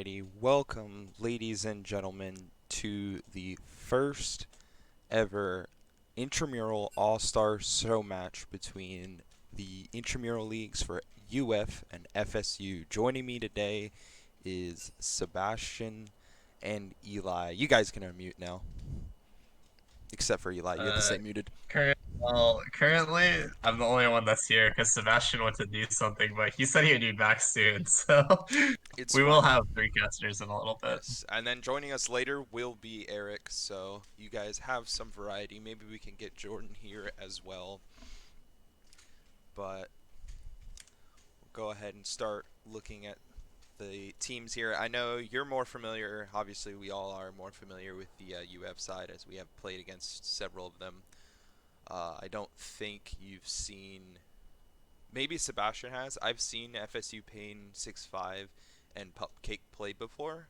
Alrighty, welcome, ladies and gentlemen, to the first ever Intramural All-Star show match between the Intramural Leagues for UF and FSU. Joining me today is Sebastian and Eli. You guys can unmute now, except for Eli. You have to Uh, stay muted. currently, I'm the only one that's here because Sebastian went to do something, but he said he would be back soon. So It's we will fine. have three casters in a little bit. Yes, and then joining us later will be Eric, so you guys have some variety. Maybe we can get Jordan here as well, but we'll go ahead and start looking at the teams here. I know you're more familiar, obviously we all are more familiar with the UF side as we have played against several of them. I don't think you've seen, maybe Sebastian has. I've seen FSU Pain 6-5 and Pupcake play before.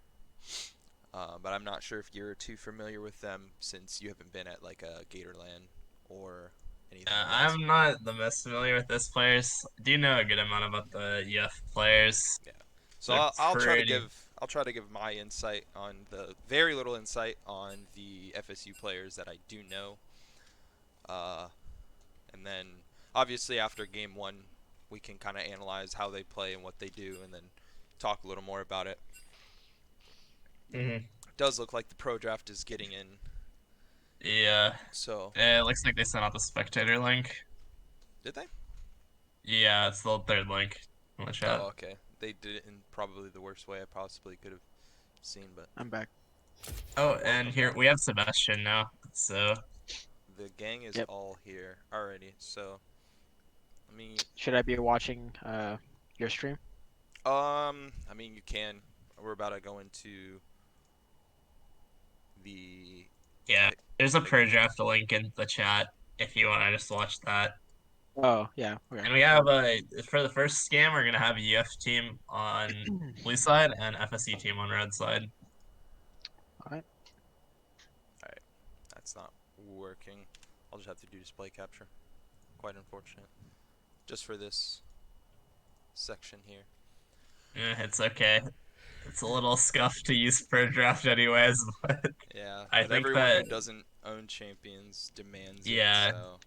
But I'm not sure if you're too familiar with them since you haven't been at like a Gatorland or anything like that. I'm not the most familiar with this players. I do know a good amount about the UF players. Yeah. So They're I'll try to pretty. give my insight on the very little insight on the FSU players that I do know. Uh, and then obviously after game one, we can kind of analyze how they play and what they do, and then talk a little more about it. Mhm. It does look like the pro draft is getting in. Yeah, So it looks like they sent out the spectator link. did they? Yeah, it's the third link in the chat. Oh, okay. They did it in probably the worst way I possibly could have seen, but I'm back. Oh, and welcome here back. we have Sebastian now. So The gang is Yep. all here already. So let me. Should I be watching your stream? I mean, you can. We're about to go into the yeah, pick. there's a pick. pro draft link in the chat if you want to just watch that. Oh, yeah. Okay. And we have for the first scam, we're gonna have a UF team on blue side and FSU team on red side. All right. All right, that's not working. I'll just have to do display capture. Quite unfortunate. Just for this section here. It's okay. It's a little scuffed to use pro draft anyways, but Yeah, I but think everyone who that doesn't own champions demands it. yeah, So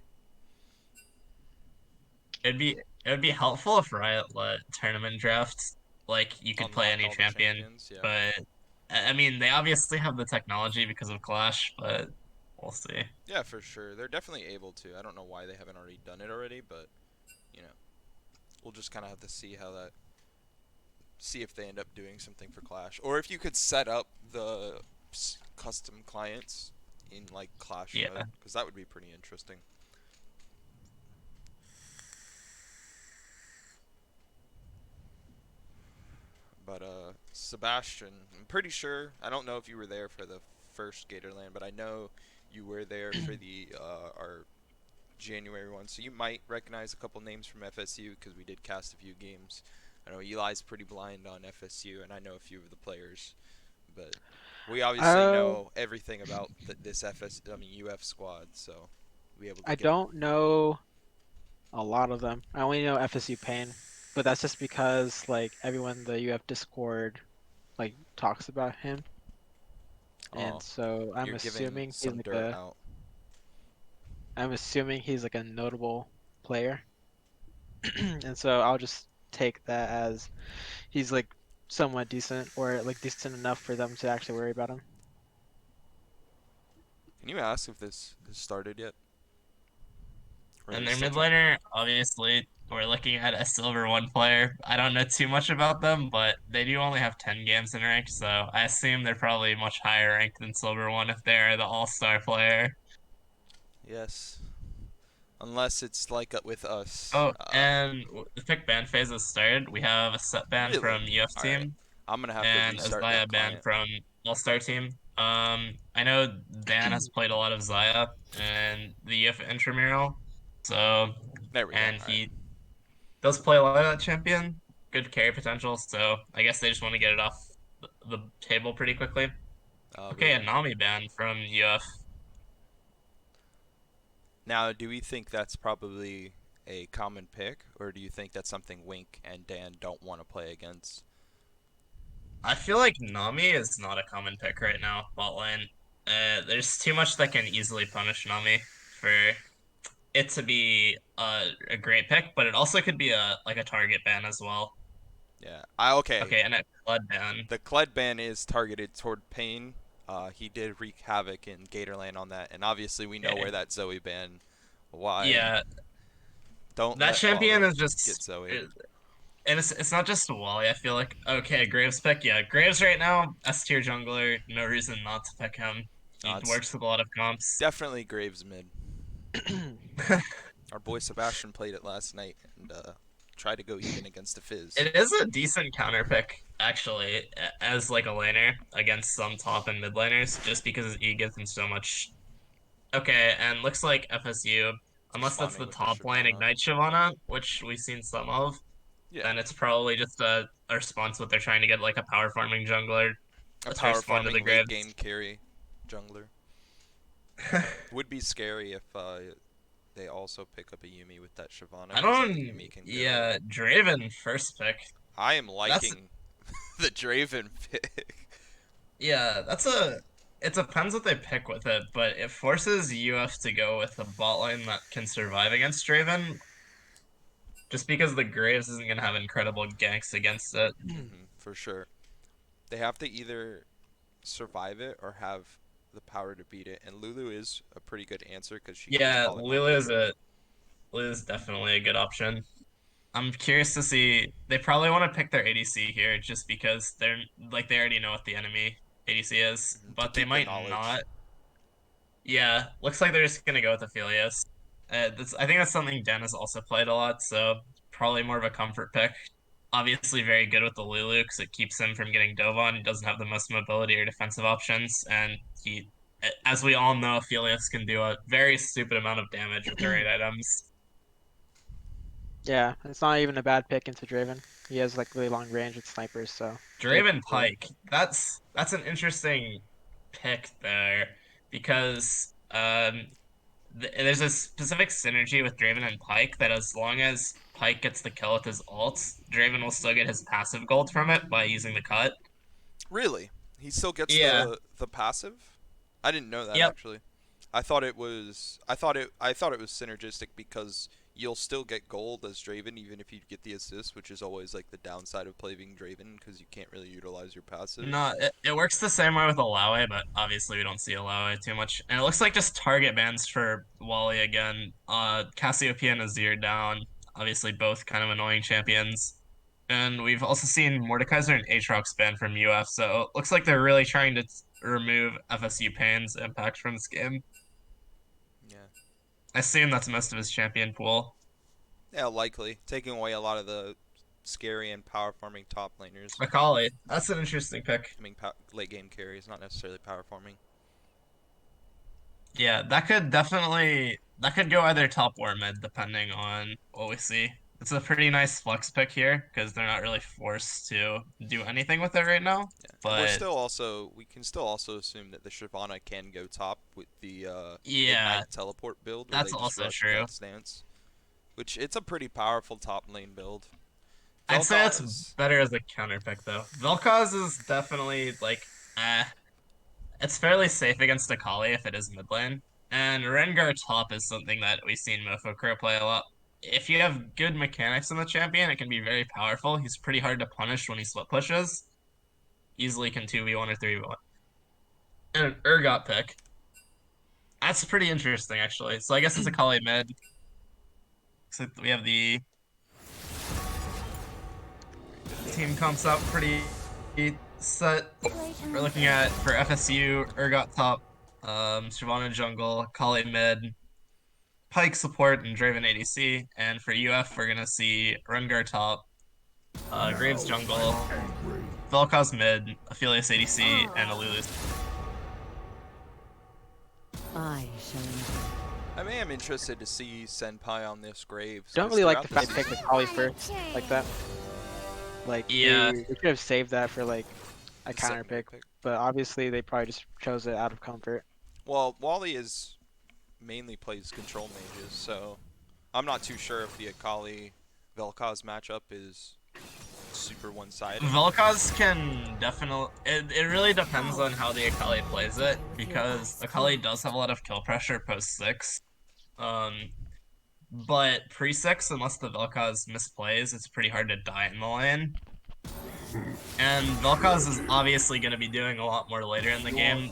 it'd be helpful if Riot let tournament drafts like you could play unlock any all the champion, champions. Yeah. but I mean they obviously have the technology because of Clash, but we'll see. Yeah, for sure. They're definitely able to. I don't know why they haven't already done it already, but you know, we'll just kind of have to see if they end up doing something for Clash, or if you could set up the custom clients in like Clash Yeah. mode, because that would be pretty interesting. But Sebastian, I'm pretty sure. I don't know if you were there for the first Gatorland, but I know you were there for the our January one, so you might recognize a couple names from FSU because we did cast a few games. I know Eli's pretty blind on FSU, and I know a few of the players, but we obviously Uh, know everything about this UF squad, so we'll be able to I get a. don't know a lot of them. I only know FSU Pain, but that's just because like everyone in the UF Discord like talks about him, and Oh, so you're giving some dirt out. I'm assuming he's like a notable player, and so I'll just take that as he's like somewhat decent or like decent enough for them to actually worry about him. Can you ask if this has started yet, or And is it their still mid trying? laner, obviously, we're looking at a silver one player. I don't know too much about them, but they do only have 10 games in rank, so I assume they're probably much higher ranked than silver one if they're the all-star player. Yes, unless it's like with us. Oh, and the pick ban phase has started. We have a set ban Really? from UF All right. team I'm gonna have to and a restart that Zaya ban client. from all-star team. I know Dan has played a lot of Zaya and the UF intramural, so There we go. and All right. he does play a lot of that champion. Good carry potential, so I guess they just want to get it off the table pretty quickly. We Okay, a have Nami ban from UF. now. Do we think that's probably a common pick, or do you think that's something Wink and Dan don't want to play against? I feel like Nami is not a common pick right now, bot lane. There's too much that can easily punish Nami for it to be a great pick, but it also could be a like a target ban as well. Yeah. Okay. Okay, and a blood ban. The Kled ban is targeted toward Pain. He did wreak havoc in Gatorland on that, and obviously we know Okay. where that Zoe ban lied. Yeah, Don't that let champion Wally is just get Zoe. and it's not just Wally. I feel like okay, Graves pick. Yeah, Graves right now S tier jungler. No reason not to pick him. He It's works with a lot of comps. definitely Graves mid. Our boy Sebastian played it last night and tried to go even against the Fizz. It is a decent counter pick actually, as like a laner against some top and mid laners, just because he gives him so much. Okay, and looks like FSU, unless that's Responding the with the top lane Shyvana. Ignite Shyvana, which we've seen some of, Yeah. then it's probably just a response what they're trying to get like a power farming jungler A to power respond to the farming late Graves. game carry jungler. Would be scary if they also pick up a Yumi with that Shyvana, I because then the don't. Yumi can go. Yeah, Draven first pick. I am That's liking the Draven pick. yeah. That's a. It depends what they pick with it, but it forces UF to go with a bot lane that can survive against Draven, just because the Graves isn't gonna have incredible ganks against it. For sure. They have to either survive it or have the power to beat it, and Lulu is a pretty good answer because she can just Yeah, call it Monkey. Lulu's definitely a good option. I'm curious to see. They probably want to pick their ADC here just because they're like they already know what the enemy ADC is, To but they keep the might not. knowledge. Yeah, looks like they're just gonna go with Aphelios. I think that's something Den has also played a lot, so probably more of a comfort pick. Obviously, very good with the Lulu because it keeps him from getting dove on. He doesn't have the most mobility or defensive options, and as we all know, Aphelios can do a very stupid amount of damage with the right items. Yeah, it's not even a bad pick into Draven. He has like really long range with snipers, so good Draven for Pike, that's an interesting pick there because there's a specific synergy with Draven and Pike that as long as Pike gets the kill with his ults, Draven will still get his passive gold from it by using the cut. Really? He still gets Yeah. the passive? I didn't know that Yep. actually. I thought it was synergistic because you'll still get gold as Draven even if you get the assist, which is always like the downside of playing Draven because you can't really utilize your passive. No, it works the same way with Alawe, but obviously we don't see Alawe too much. And it looks like just target bans for Wally again. Cassiopeia and Azir down. Obviously both kind of annoying champions. And we've also seen Mordekaiser and Aatrox banned from UF, so it looks like they're really trying to remove FSU Pain's impact from this game. Yeah. I assume that's most of his champion pool. Yeah, likely taking away a lot of the scary and power farming top laners. Akali, that's an interesting pick. I mean, late game carries, not necessarily power farming. Yeah, that could go either top or mid depending on what we see. It's a pretty nice flex pick here because they're not really forced to do anything with it right now. Yeah, and But we can still also assume that the Shyvana can go top with the yeah, Ignite teleport build where that's they just also rush true. Death Stance, which it's a pretty powerful top lane build. I'd say it's Vel'Koz, better as a counter pick though. Vel'Koz is definitely like it's fairly safe against Akali if it is mid lane. And Rengar top is something that we've seen MoFoCro play a lot. If you have good mechanics in the champion, it can be very powerful. He's pretty hard to punish when he split pushes. Easily can 2v1 or 3v1. And an Urgot pick. That's pretty interesting, actually. So I guess it's a Kali mid. So we have the team comps out pretty set. We're looking at for FSU, Urgot top, Shyvana jungle, Kali mid, Pike support, and Draven ADC. And for UF, we're gonna see Rengar top, Graves jungle, Vel'Koz mid, Aphelios ADC, and a Lulu. I shall enjoy. I am interested to see SendPi on this Graves. Don't 'Cause really like the throughout the fact they picked the season, Kali first like that. Like Yeah, they could have saved that for like a the counter secondary pick, pick. but obviously they probably just chose it out of comfort. Well, Wally is mainly plays control mages, so I'm not too sure if the Akali Vel'Koz matchup is super one-sided? Vel'Koz can definitely. It really depends on how the Akali plays it, because Akali does have a lot of kill pressure post 6. Um, but pre 6, unless the Vel'Koz misplays, it's pretty hard to die in the lane. And Vel'Koz is obviously going to be doing a lot more later in the game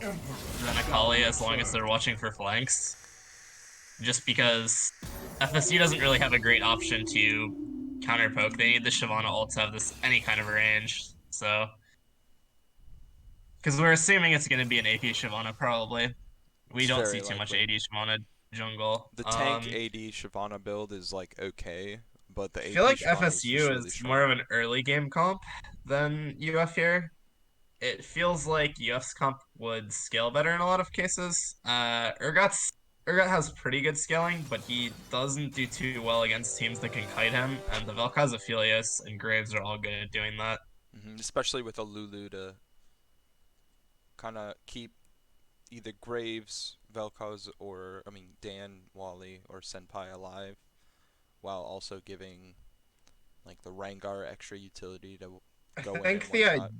than Akali as long as they're watching for flanks. Just because FSU doesn't really have a great option to counter poke. They need the Shyvana ult to have this any kind of range. So, because we're assuming it's going to be an AP Shyvana probably. We It's don't see very too much likely. AD Shyvana jungle. The tank AD Shyvana build is like okay, but the I feel AP like Shyvana is just FSU really is more strong. of an early game comp than UF here. It feels like UF's comp would scale better in a lot of cases. Urgot has pretty good scaling, but he doesn't do too well against teams that can kite him, and the Vel'Koz, Aphelios, and Graves are all good at doing that. Especially with a Lulu to kind of keep either Graves, Vel'Koz, or I mean Dan, Wally, or SendPi alive, while also giving like the Rengar extra utility to I go in and think one the shot.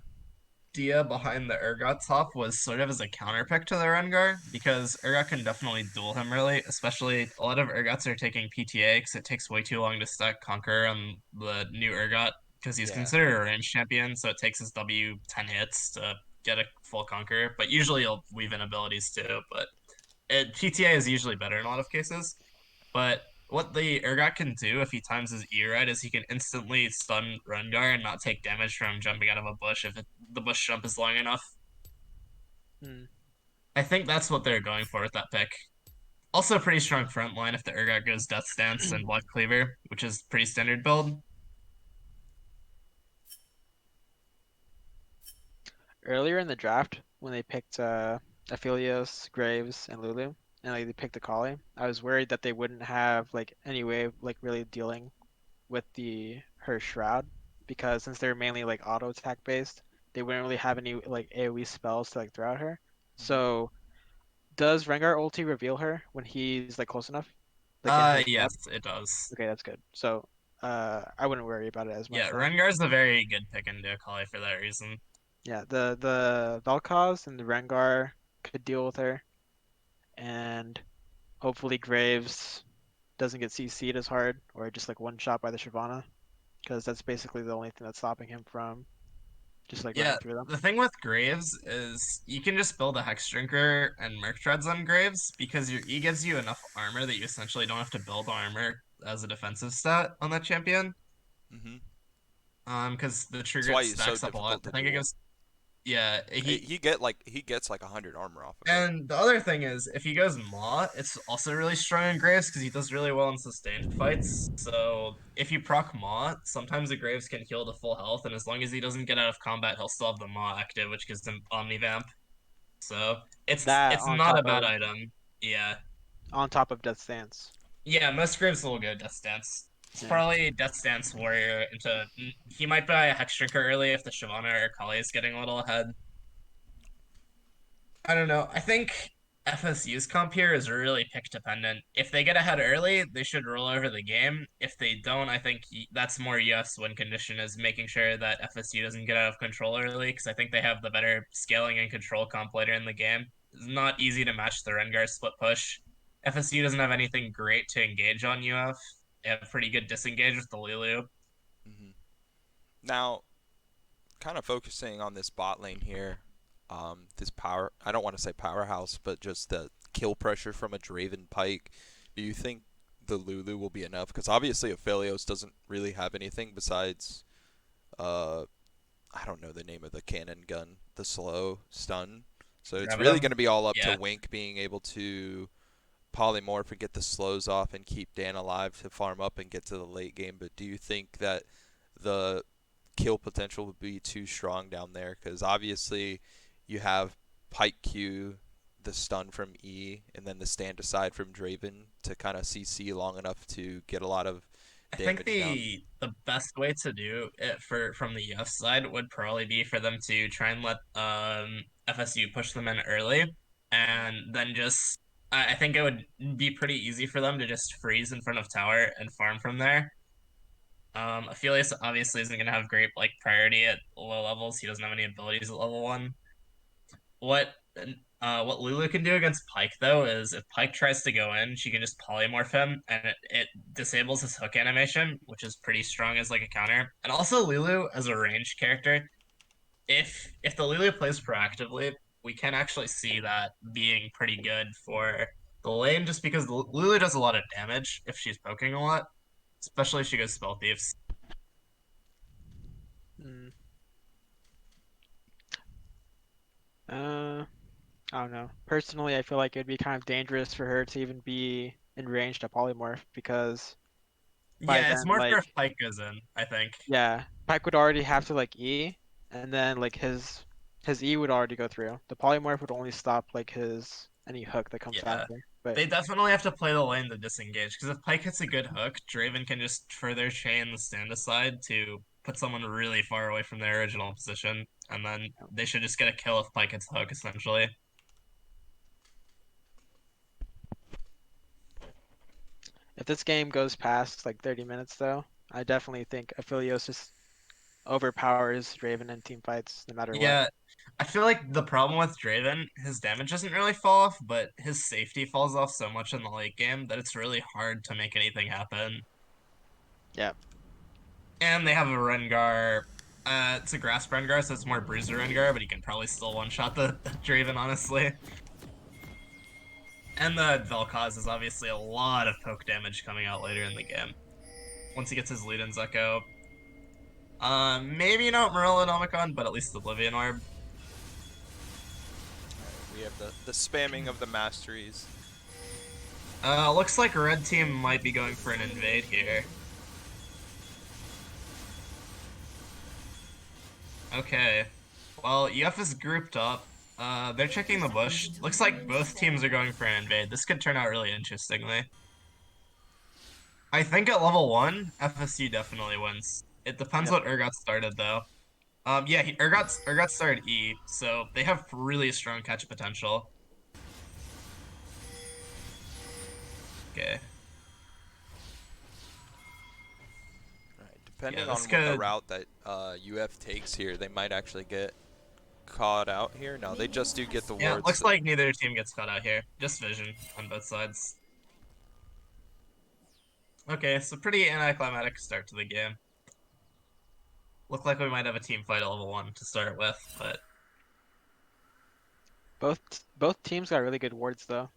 idea behind the Urgot top was sort of as a counterpick to the Rengar, because Urgot can definitely duel him early, especially a lot of Urgots are taking PTA because it takes way too long to stack Conquer on the new Urgot, because he's Yeah. considered a range champion, so it takes his W 10 hits to get a full Conquer, but usually he'll weave in abilities too, but PTA is usually better in a lot of cases. But what the Urgot can do if he times his E right is he can instantly stun Rengar and not take damage from jumping out of a bush if the bush jump is long enough. Hmm. I think that's what they're going for with that pick. Also, pretty strong front line if the Urgot goes Death Stance and Blood Cleaver, which is pretty standard build. Earlier in the draft, when they picked Aphelios, Graves, and Lulu, and like they picked Akali, I was worried that they wouldn't have like any way of like really dealing with the her shroud, because since they're mainly like auto attack based, they wouldn't really have any like AoE spells to like throw at her. hmm So does Rengar ulti reveal her when he's like close enough, like in her shroud? Yes, it does. Okay, that's good. So I wouldn't worry about it as Yeah, much then. Rengar's a very good pick into Akali for that reason. Yeah, the Vel'Koz and the Rengar could deal with her, and hopefully Graves doesn't get CC'd as hard or just like one shot by the Shyvana, because that's basically the only thing that's stopping him from just like Yeah, running through them. the thing with Graves is you can just build a Hex Drinker and Merc Treads on Graves because your E gives you enough armor that you essentially don't have to build armor as a defensive stat on that champion. hmm Because the That's trigger why he's so stacks up a lot. difficult I to think it duel. goes, yeah, He gets like 100 armor off of it. and the other thing is, if he goes Maw, it's also really strong in Graves because he does really well in sustained fights. So if you proc Maw, sometimes the Graves can heal to full health, and as long as he doesn't get out of combat, he'll still have the Maw active, which gives him Omnivamp. So That it's not a bad of item. Yeah. on top of Death Stance. Yeah, most Graves will go Death Stance. It's Yeah. probably Death Stance Warrior into he might buy a Hex Drinker early if the Shyvana or Kali is getting a little ahead. I don't know. I think FSU's comp here is really pick dependent. If they get ahead early, they should roll over the game. If they don't, I think that's more UF's win condition is making sure that FSU doesn't get out of control early because I think they have the better scaling and control comp later in the game. It's not easy to match the Rengar split push. FSU doesn't have anything great to engage on UF. They have pretty good disengage with the Lulu. hmm Now, kind of focusing on this bot lane here, this power, I don't want to say powerhouse, but just the kill pressure from a Draven Pike. Do you think the Lulu will be enough? Because obviously Aphelios doesn't really have anything besides, uh, I don't know the name of the cannon gun, the slow stun. So it's really Gravitum? going to be all up to Yeah. wínk being able to polymorph and get the slows off and keep Dan alive to farm up and get to the late game. But do you think that the kill potential would be too strong down there? Because obviously you have Pike Q, the stun from E, and then the stand aside from Draven to kind of CC long enough to get a lot of I think damage down. the best way to do it for from the UF side would probably be for them to try and let FSU push them in early, hmm and then just I think it would be pretty easy for them to just freeze in front of tower and farm from there. Aphelios obviously isn't gonna have great like priority at low levels. He doesn't have any abilities at level 1. What what Lulu can do against Pyke though is if Pyke tries to go in, she can just polymorph him and it disables his hook animation, which is pretty strong as like a counter. And also Lulu as a ranged character, if the Lulu plays proactively, we can actually see that being pretty good for the lane just because Lulu does a lot of damage if she's poking a lot, especially if she goes spell thieves. Mm. Uh, I don't know. Personally, I feel like it'd be kind of dangerous for her to even be in range to polymorph because by Yeah, it's then, more for like, if Pyke goes in, I think. yeah, Pyke would already have to like E, and then like his E would already go through. The polymorph would only stop like his any hook that comes Yeah. after. But They definitely have to play the lane to disengage, because if Pyke hits a good hook, Draven can just further chain the stand aside to put someone really far away from their original position, and then they should just get a kill if Pyke hits the hook, essentially. if this game goes past like 30 minutes though, I definitely think Aphelios just overpowers Draven in team fights no matter what. Yeah, I feel like the problem with Draven, his damage doesn't really fall off, but his safety falls off so much in the late game that it's really hard to make anything happen. Yeah. And they have a Rengar. It's a grass Rengar, so it's more bruiser Rengar, but he can probably still one-shot the Draven, honestly. And the Vel'Koz is obviously a lot of poke damage coming out later in the game. Once he gets his Luden's Echo. Maybe not Morellonomicon, but at least Oblivion Orb. We have the spamming of the masteries. Looks like red team might be going for an invade here. Okay. Well, UF is grouped up. They're checking the bush. Looks like both teams are going for an invade. This could turn out really interestingly. I think at level 1, FSU definitely wins. It depends Yep. what Urgot started though. Yeah, Urgot started E, so they have really strong catch potential. Okay. Right, Yeah, depending on this what the could. route that UF takes here, they might actually get caught out here. No, they just do get the Yeah, it wards. looks like neither team gets caught out here. Just vision on both sides. Okay, so pretty anticlimactic start to the game. Look like we might have a team fight at level 1 to start with, but Both teams got really good wards though.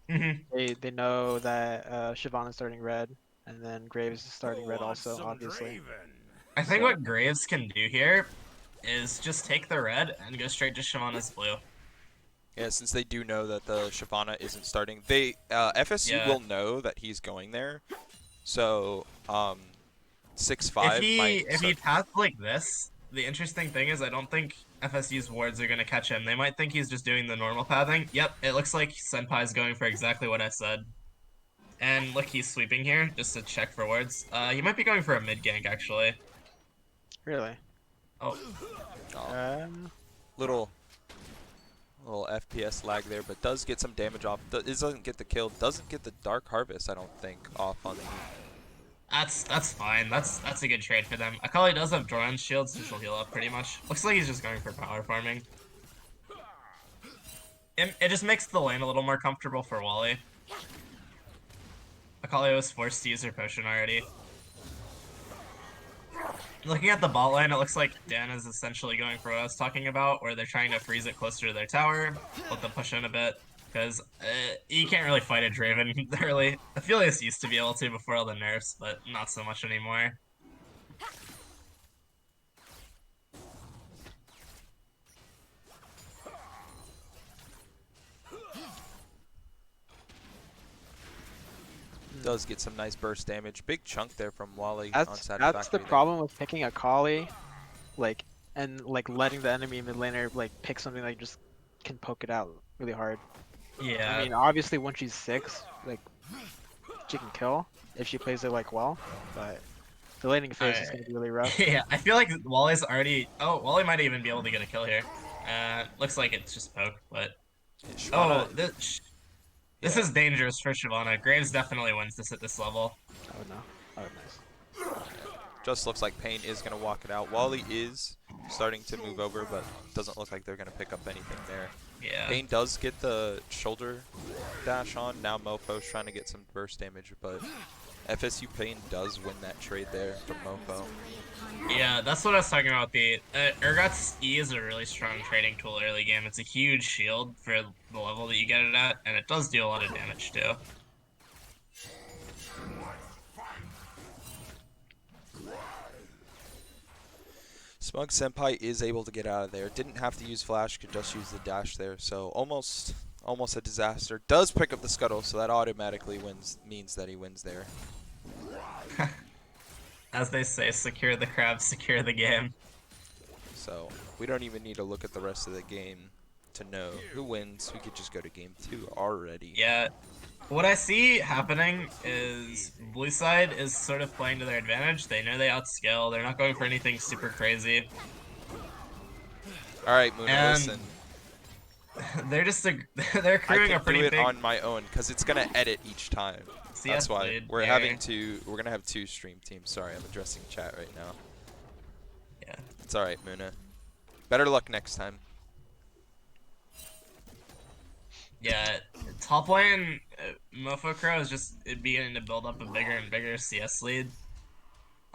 Mhm. They know that Shyvana's starting red, and then Graves is starting Who red wants also, some obviously. Draven? I think So what Graves can do here is just take the red and go straight to Shyvana's blue. Yeah, since they do know that the Shyvana isn't starting, they FSU Yeah. will know that he's going there. So 6-5 If he start. paths like this, the interesting thing is I don't think FSU's wards are gonna catch him. They might think he's just doing the normal pathing. Yep, it looks like SendPi is going for exactly what I said. And look, he's sweeping here just to check for wards. He might be going for a mid gank actually. really, Oh, Oh, little FPS lag there, but does get some damage off. It doesn't get the kill. Doesn't get the Dark Harvest, I don't think, off on the. that's fine. That's a good trade for them. Akali does have Doran's shield, so she'll heal up pretty much. Looks like he's just going for power farming. It just makes the lane a little more comfortable for Wally. Akali was forced to use her potion already. Looking at the bot lane, it looks like Dan is essentially going for what I was talking about, where they're trying to freeze it closer to their tower, let them push in a bit, because you can't really fight a Draven early. Aphelios used to be able to before all the nerfs, but not so much anymore. Does get some nice burst damage. Big chunk there from Wally on that's Satisfactory. the problem with picking a Kali, like and like letting the enemy mid laner like pick something that just can poke it out really hard. Yeah. I mean, obviously when she's 6, like she can kill if she plays it like well, but the laning phase is gonna be really rough. Yeah, I feel like Wally's already. Oh, Wally might even be able to get a kill here. Looks like it's just poke, but Shyvana, this yeah. is dangerous for Shyvana. Graves definitely wins this at this level. Oh no. Oh nice. Just looks like Pain is going to walk it out. Wally is starting to move over, but doesn't look like they're going to pick up anything there. Yeah. Pain does get the shoulder dash on. Now Mofo's trying to get some burst damage, but FSU Pain does win that trade there from Mofo. Yeah, that's what I was talking about. The Urgot's E is a really strong trading tool early game. It's a huge shield for the level that you get it at, and it does do a lot of damage too. Smug SendPi is able to get out of there. Didn't have to use flash, could just use the dash there. So almost a disaster. Does pick up the scuttle, so that automatically means that he wins there. As they say, secure the crab, secure the game. So we don't even need to look at the rest of the game to know who wins. We could just go to game 2 already. Yeah. What I see happening is blue side is sort of playing to their advantage. They know they outscale. They're not going for anything super crazy. All right, Muna, And listen. they're I accruing can a pretty do it big on my own because it's gonna edit each time. CS That's why lead. we're Yeah. gonna have 2 stream teams. Sorry, I'm addressing chat right now. Yeah. It's all right, Muna. Better luck next time. Yeah, top lane, MoFoCro is just beginning to build up a bigger and bigger CS lead.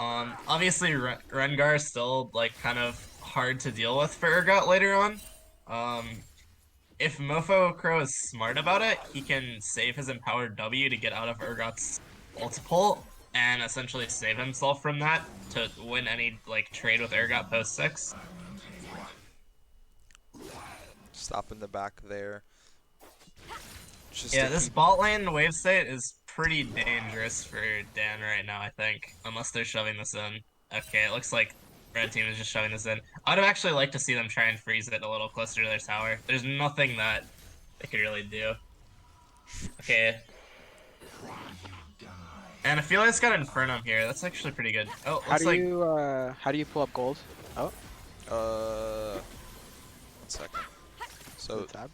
Obviously Rengar is still like kind of hard to deal with for Urgot later on. If MoFoCro is smart about it, he can save his empowered W to get out of Urgot's ulti and essentially save himself from that to win any like trade with Urgot post 6. Stop in the back there. Just Yeah, to this keep- bot lane wave state is pretty dangerous for Dan right now, I think. Unless they're shoving this in. Okay, it looks like red team is just shoving this in. I'd have actually liked to see them try and freeze it a little closer to their tower. There's nothing that they could really do. Okay. And Aphelios got Infernum here. That's actually pretty good. Oh, How looks do like you pull up gold? Oh, 1 second. So tab.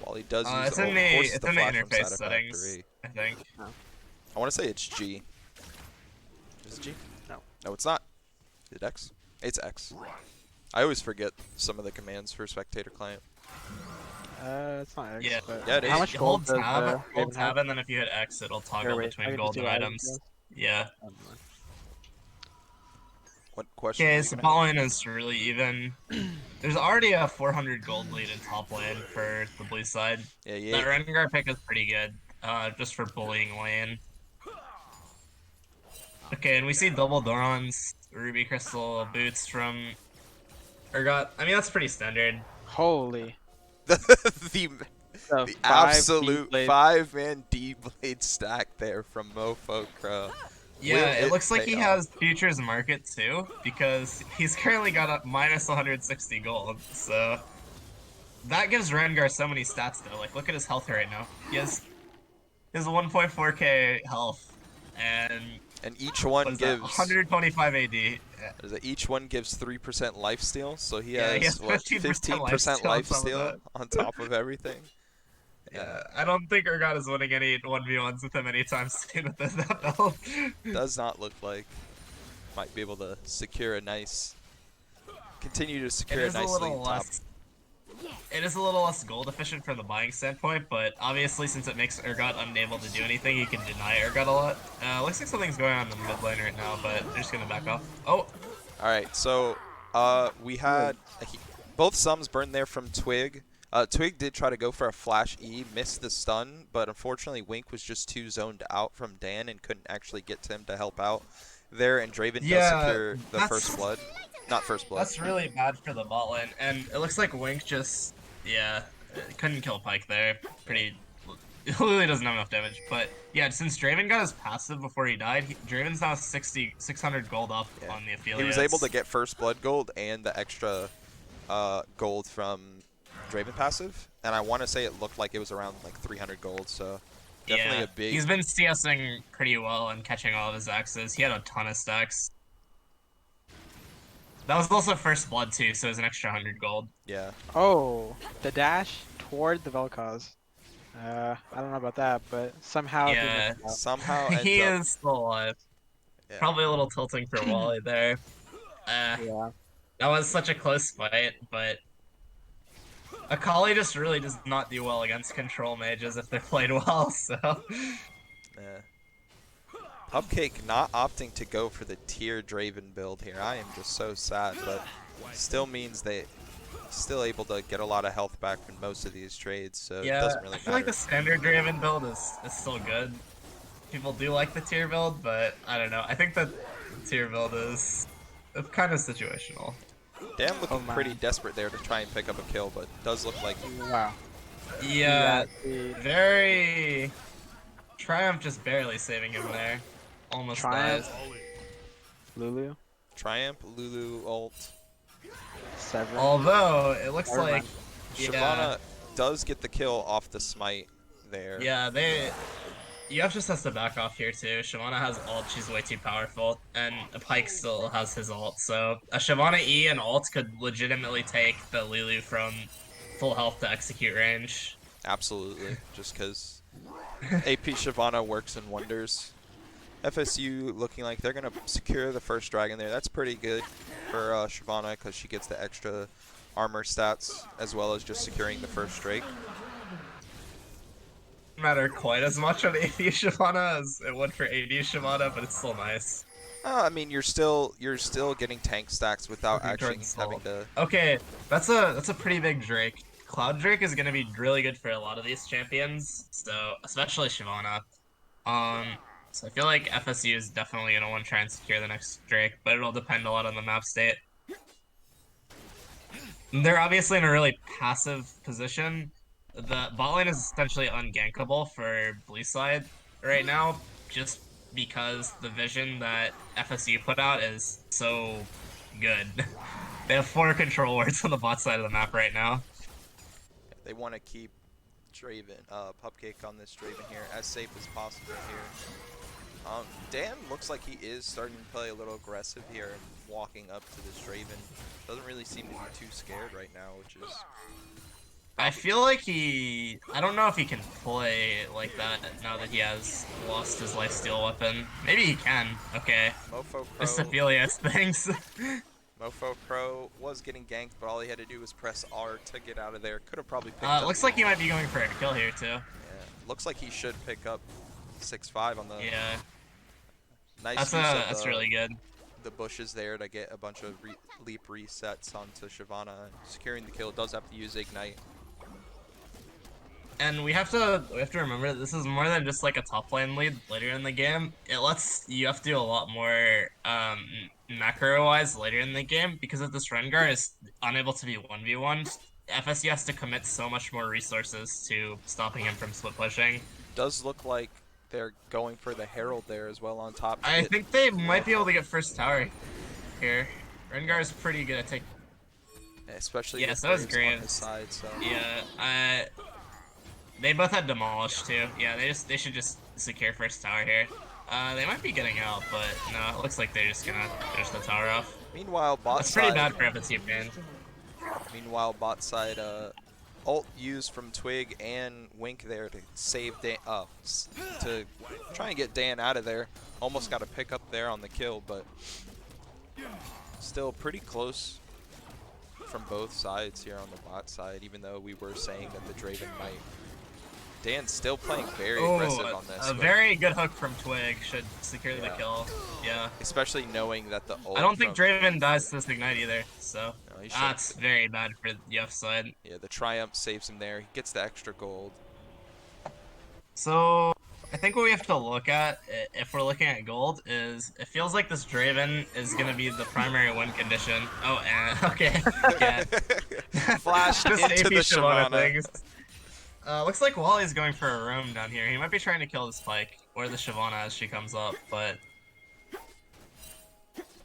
Wally does use it's ult, in the forces it's the in the flash from interface settings, Satisfactory. I think. I want to say it's G. Is it G? No. No, it's not. Is it X? It's X. I always forget some of the commands for spectator client. It's not X. Yeah. But Yeah, it is. how much You gold hold does tab, Raven hold tab, have? and then if you hit X, it'll toggle wait, I between get to golden see what items. items Yeah. What question? Okay, were you so gonna bot lane is really even. There's already a 400 gold lead in top lane for the blue side. have? Yeah, That yeah. Rengar pick is pretty good, just for bullying lane. Okay, and we see double Dorons, Ruby Crystal boots from Urgot. I mean, that's pretty standard. Holy. the The absolute D-blade. 5-man D-blade stack there from MoFoCro. Yeah, Will it looks like pay he off? has futures market too, because he's currently got a minus 160 gold, so that gives Rengar so many stats though. Like, look at his health right now. He has 1.4k health, and And each what one is that? gives 125 AD. each one gives 3% lifesteal, so he Yeah, has, he has what, 15% 15% lifesteal on top of everything. Yeah, I don't think Urgot is winning any 1v1s with him anytime soon with that build. Does not look like might be able to secure a nice continue to It secure a is a nice lead little top. less. It is a little less gold efficient from the buying standpoint, but obviously since it makes Urgot unable to do anything, you can deny Urgot a lot. Looks like something's going on in the mid lane right now, but they're just gonna back off. Oh, Alright, so we had both sums burned there from Twig. Twig did try to go for a flash E, missed the stun, but unfortunately wínk was just too zoned out from Dan and couldn't actually get to him to help out there, and Draven does Yeah, secure the that's- first blood. Not first blood. that's really bad for the bot lane, and it looks like wínk just, yeah, couldn't kill Pyke there. Pretty, it literally doesn't have enough damage, but yeah, since Draven got his passive before he died, Draven's now 600 gold up Yeah. on the Aphelios. He was able to get first blood gold and the extra gold from Draven passive, and I want to say it looked like it was around like 300 gold, so definitely Yeah, a big... he's been CSing pretty well and catching all of his axes. He had a ton of stacks. That was also first blood too, so it was an extra 100 gold. Yeah. Oh, the dash toward the Vel'Koz. I don't know about that, but somehow Yeah. he missed out. Somehow ends He up... is still alive. Yeah. Probably a little tilting for Wally there. Yeah. That was such a close fight, but Akali just really does not do well against control mages if they're played well, so Yeah. Pupcake not opting to go for the tier Draven build here. I am just so sad, but still means they still able to get a lot of health back from most of these trades, so it yeah, doesn't I really feel like matter. the standard Draven build is still good. People do like the tier build, but I don't know. I think that the tier build is kind of situational. Dan Oh looking pretty man. desperate there to try and pick up a kill, but does look like Wow. Yeah, The very Triumph just barely saving him there. Almost Triumph, dies. Lulu, Triumph, Lulu ult. Severin. Although it looks Never like mind. yeah, Shyvana does get the kill off the smite there. yeah, UF just has to back off here too. Shyvana has ult, she's way too powerful, and Pike still has his ult. So a Shyvana E and ult could legitimately take the Lulu from full health to execute range. Absolutely, just because AP Shyvana works in wonders. FSU looking like they're going to secure the first dragon there. That's pretty good for Shyvana because she gets the extra armor stats as well as just securing the first Drake. Doesn't matter quite as much on AD Shyvana as it would for AD Shyvana, but it's still nice. I mean, you're still getting tank stacks without Working actually towards having ult. to. Okay, that's a pretty big Drake. Cloud Drake is gonna be really good for a lot of these champions, so especially Shyvana. So I feel like FSU is definitely gonna want to try and secure the next Drake, but it'll depend a lot on the map state. They're obviously in a really passive position. The bot lane is essentially ungankable for blue side right now, just because the vision that FSU put out is so good. They have 4 control wards on the bot side of the map right now. They want to keep Draven, Pupcake on this Draven here as safe as possible here. Dan looks like he is starting to play a little aggressive here and walking up to this Draven. Doesn't really seem to be too scared right now, which is. I feel like I don't know if he can play like that now that he has lost his lifesteal weapon. Maybe he can. Okay. Just MoFoCro. Aphelios things. MoFoCro was getting ganked, but all he had to do was press R to get out of there. Could have probably picked up. Looks like he might be going for a kill here too. Yeah, looks like he should pick up 6-5 on the. Yeah. Nice That's really good. The bushes there to get a bunch of leap resets onto Shyvana. Securing the kill, does have to use Ignite. And we have to remember that this is more than just like a top lane lead later in the game. It lets UF do a lot more macro wise later in the game because if this Rengar is unable to be 1v1, FSU has to commit so much more resources to stopping him from split pushing. Does look like they're going for the Herald there as well on top. I think they might be able to get first tower here. Rengar is pretty good at taking. Especially Yeah, with so is Graves on his Graves. side. So. Yeah, they both had demolished too. Yeah, they should just secure first tower here. They might be getting out, but no, it looks like they're just gonna finish the tower off. Meanwhile, bot That's side. pretty bad for FSU Pain. Meanwhile, bot side, ult used from Twig and wínk there to save Dan, to try and get Dan out of there. Almost got a pick up there on the kill, but still pretty close from both sides here on the bot side, even though we were saying that the Draven might. Dan's still playing very aggressive on this. A very good hook from Twig should secure the kill. Yeah. Especially knowing that the ult I don't think from, Draven dies to this ignite either, so no, he that's very bad for the UF side. Yeah, the Triumph saves him there. He gets the extra gold. So I think what we have to look at, if we're looking at gold, is it feels like this Draven is gonna be the primary win condition. Oh, and okay, yeah. Flashed Just into AP the Shyvana. things. Looks like Wally's going for a roam down here. He might be trying to kill this Pike or the Shyvana as she comes up, but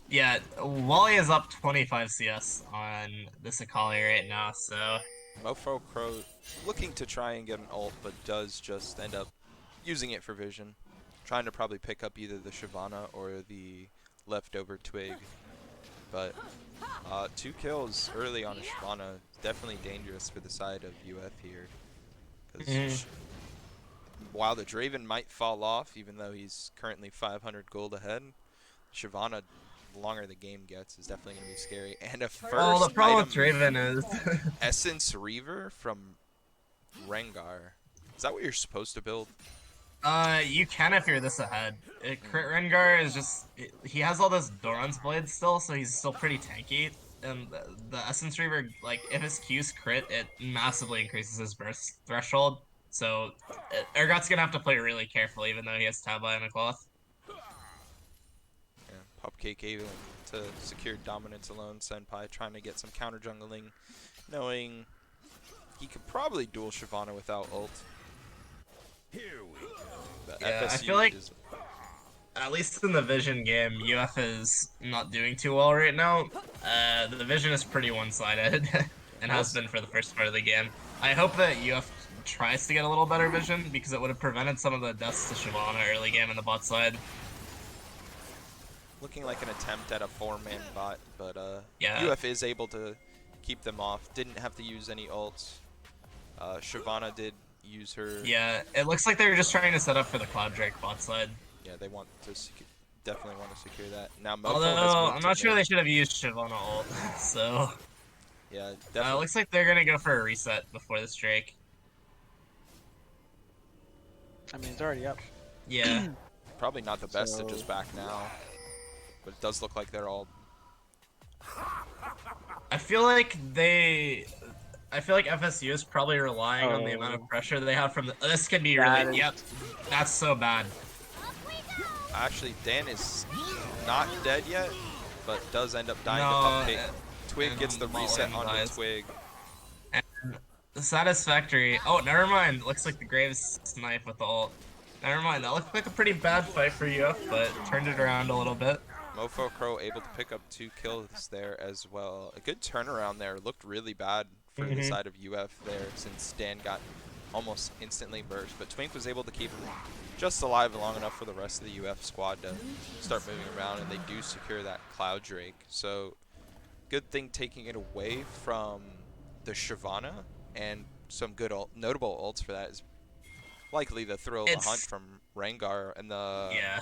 yeah, Wally is up 25 CS on this Akali right now, so MoFoCro looking to try and get an ult, but does just end up using it for vision. Trying to probably pick up either the Shyvana or the leftover Twig. But 2 kills early on a Shyvana, definitely dangerous for the side of UF here. Because while the Draven might fall off, even though he's currently 500 gold ahead, Shyvana, the longer the game gets, is definitely going to be scary. And a Oh, the first problem item, with Draven is Essence Reaver from Rengar. Is that what you're supposed to build? you can if you're this ahead. Crit Rengar is just he has all those Doran's blades still, so he's still pretty tanky. And the Essence Reaver, like if his Q's crit, it massively increases his burst threshold. So Urgot's gonna have to play really carefully, even though he has Tabi and a cloth. Yeah, Pupcake able to secure dominance alone. SendPi trying to get some counter jungling, knowing he could probably duel Shyvana without ult. But Yeah, FSU I feel like is at least in the Vision game, UF is not doing too well right now. The Vision is pretty one-sided, and has been for the first part of the game. I hope that UF tries to get a little better Vision, because it would have prevented some of the deaths to Shyvana early game in the bot side. looking like an attempt at a 4-man bot, but Yeah. UF is able to keep them off. Didn't have to use any ults. Shyvana did use her. Yeah, it looks like they're just trying to set up for the Cloud Drake bot side. Yeah, they want to definitely want to secure that. Now Mofo Although, has moved I'm to not sure mid. they should have used Shyvana ult, so... Yeah, it definitely. looks like they're gonna go for a reset before this Drake. I mean, it's already up. Yeah. Probably not the best to So- just back now, but it does look like they're all. I feel like FSU is probably relying on the amount of Oh. pressure they have from the. This can be That really. is- Yep. That's so bad. Actually, Dan is not dead yet, but does end up dying No, to Pupcake. Twig gets the Mullen reset onto dies. Twig. The Satisfactory. Oh, never mind. Looks like the Graves snipe with the ult. Never mind. That looked like a pretty bad fight for UF, but turned it around a little bit. MoFoCro able to pick up 2 kills there as well. A good turnaround there. Looked really bad for the side of UF there since Dan got almost instantly burst. But Twink was able to keep him just alive long enough for the rest of the UF squad to start moving around, and they do secure that Cloud Drake. So good thing taking it away from the Shyvana, and some good notable ults for that is likely the Thrill of the Hunt from Rengar and the... Yeah.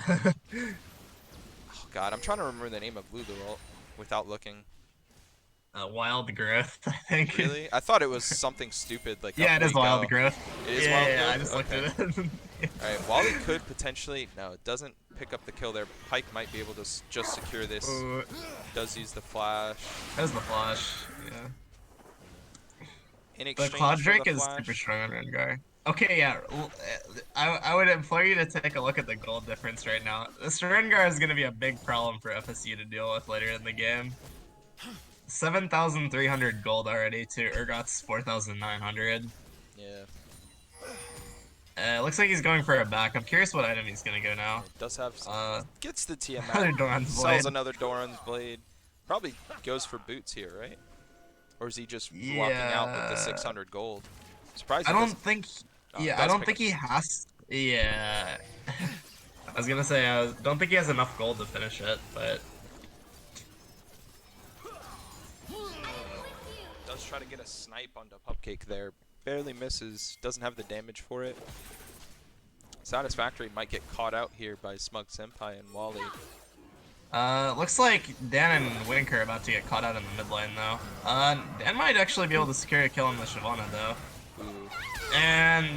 Oh god, I'm trying to remember the name of Lulu ult without looking. Wild Growth, I think. Really? I thought it was something stupid like Yeah, Up it is We Wild Go. Growth. It is yeah, Wild yeah, Growth? I just looked Okay. at it. Alright, Wally could potentially... No, it doesn't pick up the kill there. Pike might be able to just secure this. Ooh, Does use the flash. there's the flash. Yeah. In The exchange Cloud for Drake the is flash, super strong on Rengar. Okay, yeah. I would implore you to take a look at the gold difference right now. This Rengar is going to be a big problem for FSU to deal with later in the game. 7,300 gold already to Urgot's 4,900. yeah, Looks like he's going for a back. I'm curious what item he's going to go now. it does have... Gets the Another Tiamat. Doran's Sells Blade. another Doran's Blade. Probably goes for boots here, right? Or is he just walking out with the 600 gold? Surprised I he don't doesn't- think. Oh, Yeah, does I don't pick think up- he has. Yeah. I was gonna say I don't think he has enough gold to finish it, but Does try to get a snipe onto Pupcake there. Barely misses. Doesn't have the damage for it. Satisfactory might get caught out here by Smug SendPi and Wally. looks like Dan and wínk are about to get caught out in the mid lane though. Dan might actually be able to secure a kill on the Shyvana though, Ooh. and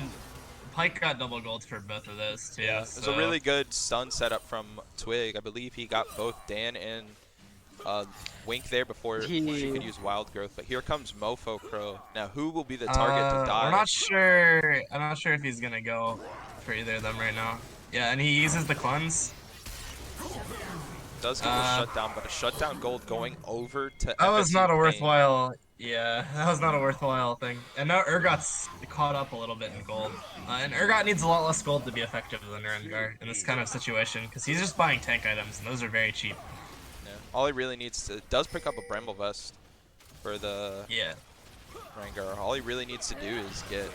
Pike got double gold for both of those too. Yeah, so. it was a really good stun setup from Twig. I believe he got both Dan and wínk there before she could use Wild Growth. But here comes MoFoCro. Now, who will be the target to die? We're not sure. I'm not sure if he's gonna go for either of them right now. Yeah, and he uses the cleanse. Does get the shutdown, but a shutdown gold going over to That was FSU not a Pain. worthwhile. Yeah, that was not a worthwhile thing. And now Urgot's caught up a little bit in gold. And Urgot needs a lot less gold to be effective than Rengar in this kind of situation, because he's just buying tank items, and those are very cheap. Yeah. All he really needs to... Does pick up a Bramble Vest for the Yeah. Rengar. All he really needs to do is get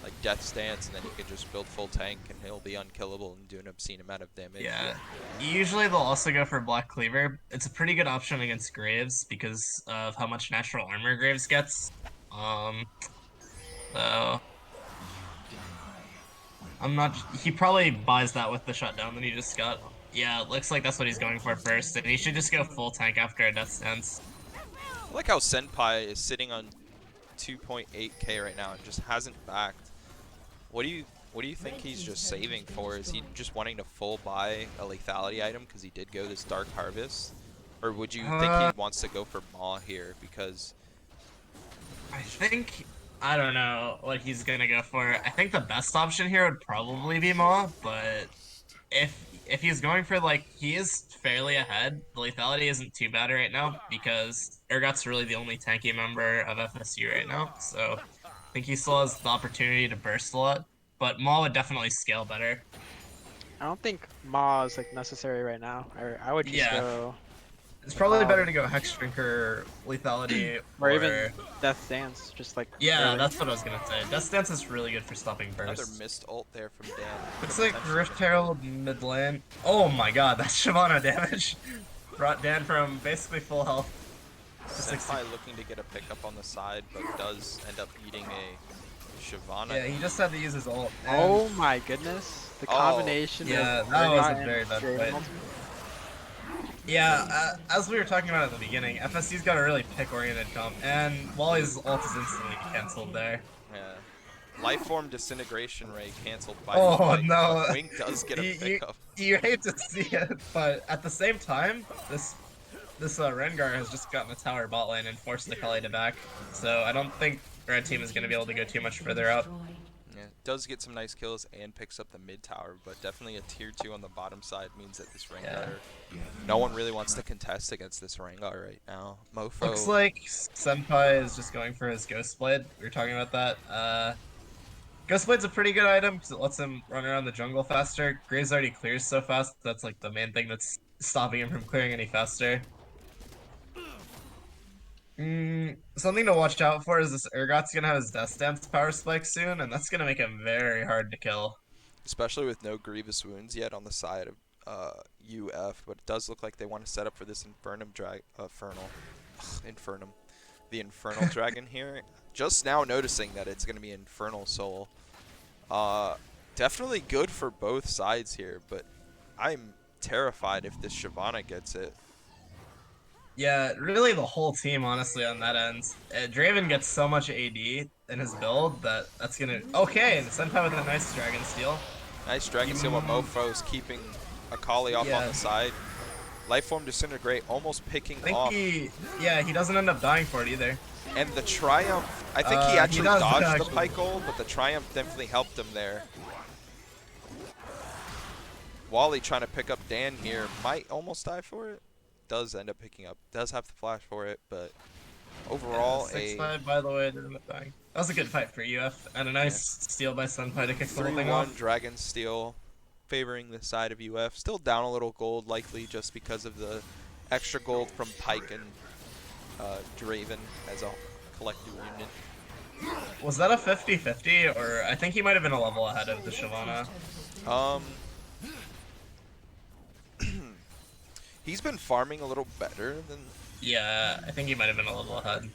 like Death Stance, and then he can just build full tank, and he'll be unkillable and do an obscene amount of damage. Yeah. Usually they'll also go for Black Cleaver. It's a pretty good option against Graves because of how much natural armor Graves gets. So I'm not. He probably buys that with the shutdown that he just got. Yeah, it looks like that's what he's going for first, and he should just go full tank after a death stance. I like how SendPi is sitting on 2.8k right now and just hasn't backed. What do you think he's just saving for? Is he just wanting to full buy a lethality item because he did go this Dark Harvest? Or would you think he wants to go for Maw here because I think I don't know what he's gonna go for. I think the best option here would probably be Maw, but if he's going for like he is fairly ahead, the lethality isn't too bad right now because Urgot's really the only tanky member of FSU right now. So I think he still has the opportunity to burst a lot, but Maw would definitely scale better. I don't think Maw is like necessary right now. I would just Yeah, go it's probably better Cloud to go Hex Drinker, lethality, or even Death Dance, just like yeah, early. that's what I was gonna say. Death Stance is really good for stopping another bursts. missed ult there from Dan? Looks Could've like potentially Rift been- Herald mid lane. Oh my god, that's Shyvana damage. Brought Dan from basically full health to 60. SendPi looking to get a pickup on the side, but does end up eating a Shyvana. Yeah, he just had to use his ult. And Oh my goodness, the combination yeah, of that was a Urgot very and bad Draven fight. ultimate. Yeah, as we were talking about at the beginning, FSU's got a really pick-oriented comp, and Wally's ult is instantly cancelled there. Yeah. Lifeform Disintegration Ray canceled by Oh Twig, no, but wínk does get a pickup. you hate to see it, but at the same time, this Rengar has just gotten a tower bot lane and forced the Kali to back, so I don't think Red Team is going to be able to go too much further out. Yeah, does get some nice kills and picks up the mid tower, but definitely a tier 2 on the bottom side means that this Rengar, no one really wants to contest against this Rengar right now. MoFo. Looks like SendPi is just going for his Ghost Blade. We were talking about that. Ghost Blade's a pretty good item because it lets him run around the jungle faster. Graves already clears so fast, that's like the main thing that's stopping him from clearing any faster. Something to watch out for is this Urgot's gonna have his Death Stance power spike soon, and that's gonna make him very hard to kill. Especially with no grievous wounds yet on the side of UF, but it does look like they want to set up for this the Infernal Dragon here. Just now noticing that it's going to be Infernal Soul. Definitely good for both sides here, but I'm terrified if this Shyvana gets it. Yeah, really the whole team, honestly, on that end. Draven gets so much AD in his build that's gonna... Okay, and SendPi with a nice Dragon Steal. Nice Dragon Steal, but MoFo's keeping Akali off on the side. Lifeform Disintegrate almost picking off. He doesn't end up dying for it either. And the Triumph, I think he actually does, dodged actually. the Pike ult, but the Triumph definitely helped him there. Wally trying to pick up Dan here, might almost die for it. Does end up picking up, does have the flash for it, but overall, yeah, 6-5, by the way, didn't end up dying. That was a good fight for UF, and a nice steal by SendPi to kick the whole thing 3-1 off. Dragon Steel favoring the side of UF. Still down a little gold, likely just because of the extra gold from Pike and Draven as a collective union. Was that a 50-50, or I think he might have been a level ahead of the Shyvana? He's been farming a little better than... Yeah, I think he might have been a level ahead.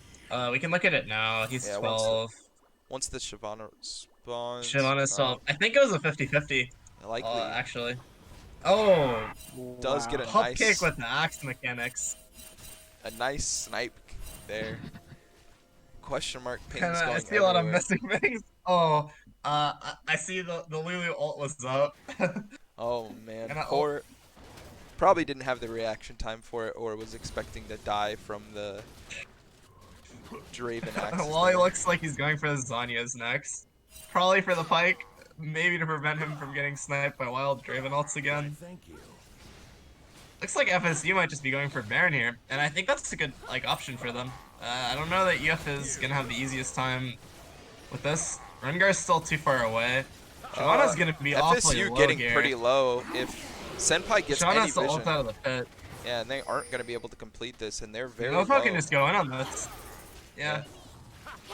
We can look at it now. He's 12. Once the Shyvana spawns... Shyvana's 12. I think it was a 50-50. Likely. Actually. Oh! Does get a Pupcake nice... with the axe mechanics. A nice snipe there. Question mark pings going I see a lot of everywhere. missing things. Oh, I see the Lulu ult was up. Oh man, or probably didn't have the reaction time for it, or was expecting to die from the Draven axe. Wally looks like he's going for the Zanya's next. Probably for the Pike, maybe to prevent him from getting sniped by wild Draven ults again. Thank you. Looks like FSU might just be going for Baron here, and I think that's a good option for them. I don't know that UF is gonna have the easiest time with this. Rengar's still too far away. Shyvana's gonna be awfully FSU low getting here. pretty low. If SendPi gets any Shyvana's the ult vision, out of the pit. yeah, and they aren't gonna be able to complete this, and they're very MoFo low. can just go in on this. Yeah.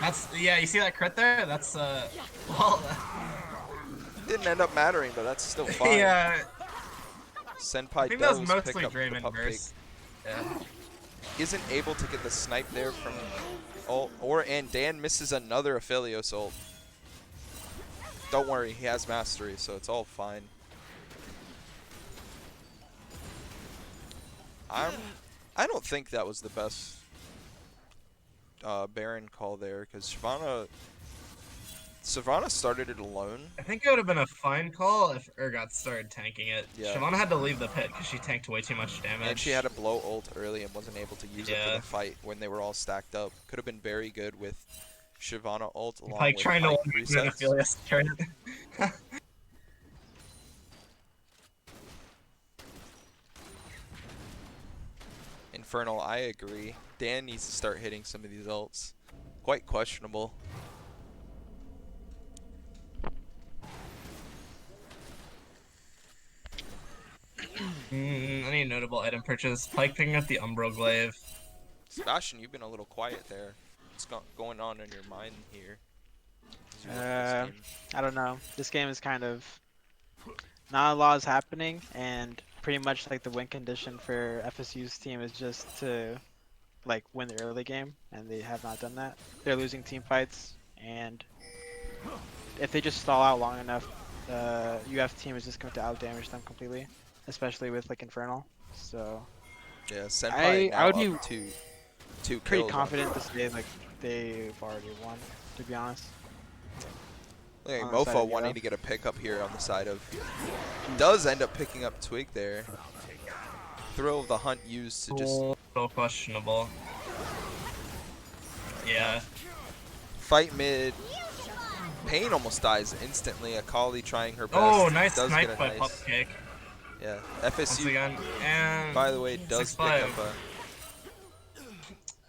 You see that crit there? That's well, Didn't end up mattering, but that's still fine. yeah. SendPi I think that does was pick mostly up the Draven Pupcake. verse. Yeah. Isn't able to get the snipe there from ult, and Dan misses another Aphelios ult. Don't worry, he has mastery, so it's all fine. I don't think that was the best Baron call there, because Shyvana started it alone. I think it would have been a fine call if Urgot started tanking it. Yeah. Shyvana had to leave the pit because she tanked way too much damage. And she had a blow ult early and wasn't able to use it for the fight when they were all stacked up. Could have been very good with Shyvana ult along Pike with trying Pike to resets. Aphelios turn. Infernal, I agree. Dan needs to start hitting some of these ults. Quite questionable. Any notable item purchase? Pike picking up the Umbral Glaive. Sebastian, you've been a little quiet there. What's going on in your mind here? as you look at this game? I don't know. This game is kind of not a lot is happening, and pretty much like the win condition for FSU's team is just to like win the early game, and they have not done that. They're losing team fights, and if they just stall out long enough, UF team is just going to outdamage them completely, especially with like Infernal. So Yeah, SendPi now I would up be two pretty kills. confident to say like they've already won, to be honest. Look at on the side MoFo of wanting UF. to get a pickup here on the side of. Does end up picking up Twig there. Thrill of the hunt used to just So questionable. Yeah. fight mid. Pain almost dies instantly. Akali trying her best. Oh, nice does snipe get a by nice. Pupcake. Yeah, Once FSU. again, and By the way, does pick 6-5. up a.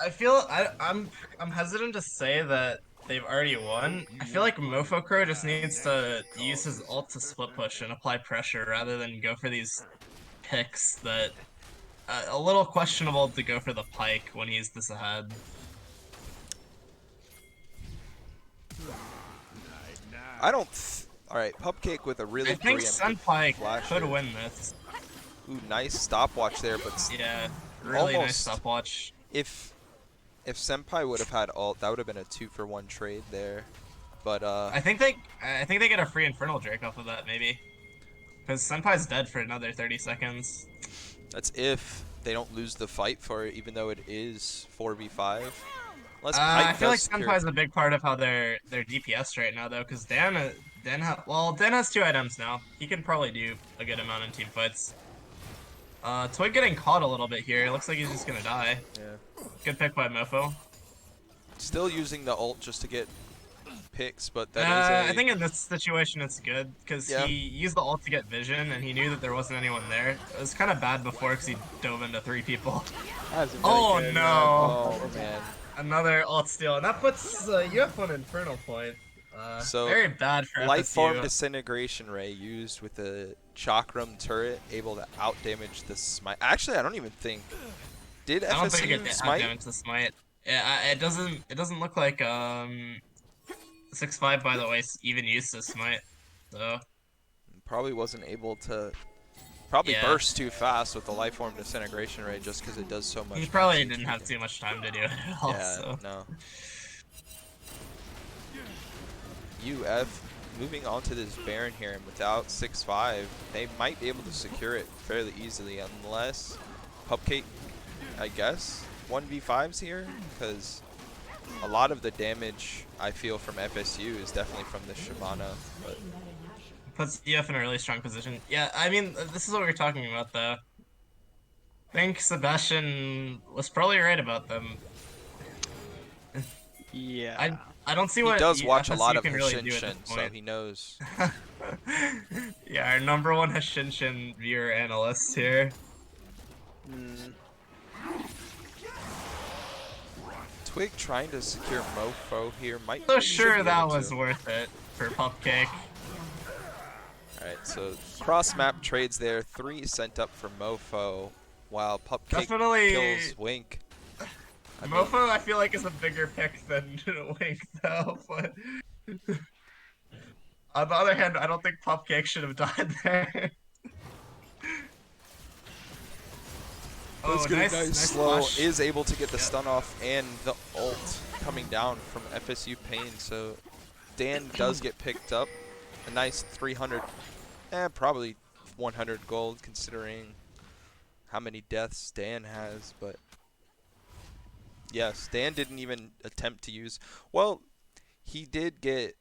I feel I'm hesitant to say that they've already won. I feel like MoFoCro just needs to use his ult to split push and apply pressure rather than go for these picks that a little questionable to go for the Pike when he's this ahead. I don't. All right, Pupcake with a really I think preemptive SendPi flash could here. win this. Ooh, nice stopwatch there, but Yeah, really nice Almost. stopwatch. if SendPi would have had ult, that would have been a 2-for-1 trade there. But I think they get a free Infernal Drake off of that maybe, because SendPi's dead for another 30 seconds. that's if they don't lose the fight for it, even though it is 4v5. Unless I Pike feel like does secure. SendPi's a big part of how they're DPS right now though, because Dan has 2 items now. He can probably do a good amount in team fights. Twig getting caught a little bit here. Looks like he's just gonna die. Yeah. Good pick by Mofo. Still using the ult just to get picks, but that is I think in this situation it's good because Yeah. he used the ult to get vision and he knew that there wasn't anyone there. It was kind of bad before because he dove into 3 people. That was a very Oh good, no! Oh man. Another ult steal, and that puts UF on Infernal point. So, Very bad for Life Form FSU. Disintegration Ray used with the Chakram turret, able to outdamage the smite. Actually, I don't even think. Did I don't think FSU it smite? damage the smite. Yeah, it doesn't look like 6-5 by the way even used to smite. So Probably wasn't able to. Probably Yeah. burst too fast with the Life Form Disintegration Ray just because it does so much. he probably damage. didn't have too much time to do it at all. Yeah, So. no. UF moving on to this Baron here, and without 6-5, they might be able to secure it fairly easily unless Pupcake, I guess, 1v5s here, because a lot of the damage I feel from FSU is definitely from the Shyvana. But Puts EF in a really strong position. Yeah, I mean, this is what we were talking about, though. I think Sebastian was probably right about them. Yeah. I don't see he what does watch a FSU lot of can really Hashin do at Shin, this so point. he knows. Yeah, our #1 Hashin viewer analyst here. Mm, Twig trying to secure MoFo here might So should sure be that able was to. worth it for Pupcake. Alright, so cross-map trades there. 3 sent up for MoFo, while Pupcake Definitely- kills wínk. I mean, Mofo, I feel like, is a bigger pick than Wink, though. But on the other hand, I don't think Pupcake should have died there. let's get a nice slow. flash. Is able to get the Yep. stun off and the ult coming down from FSU Pain. So Dan does get picked up. A nice 300, probably 100 gold considering how many deaths Dan has, but yes, Dan didn't even attempt to use. Well, he did get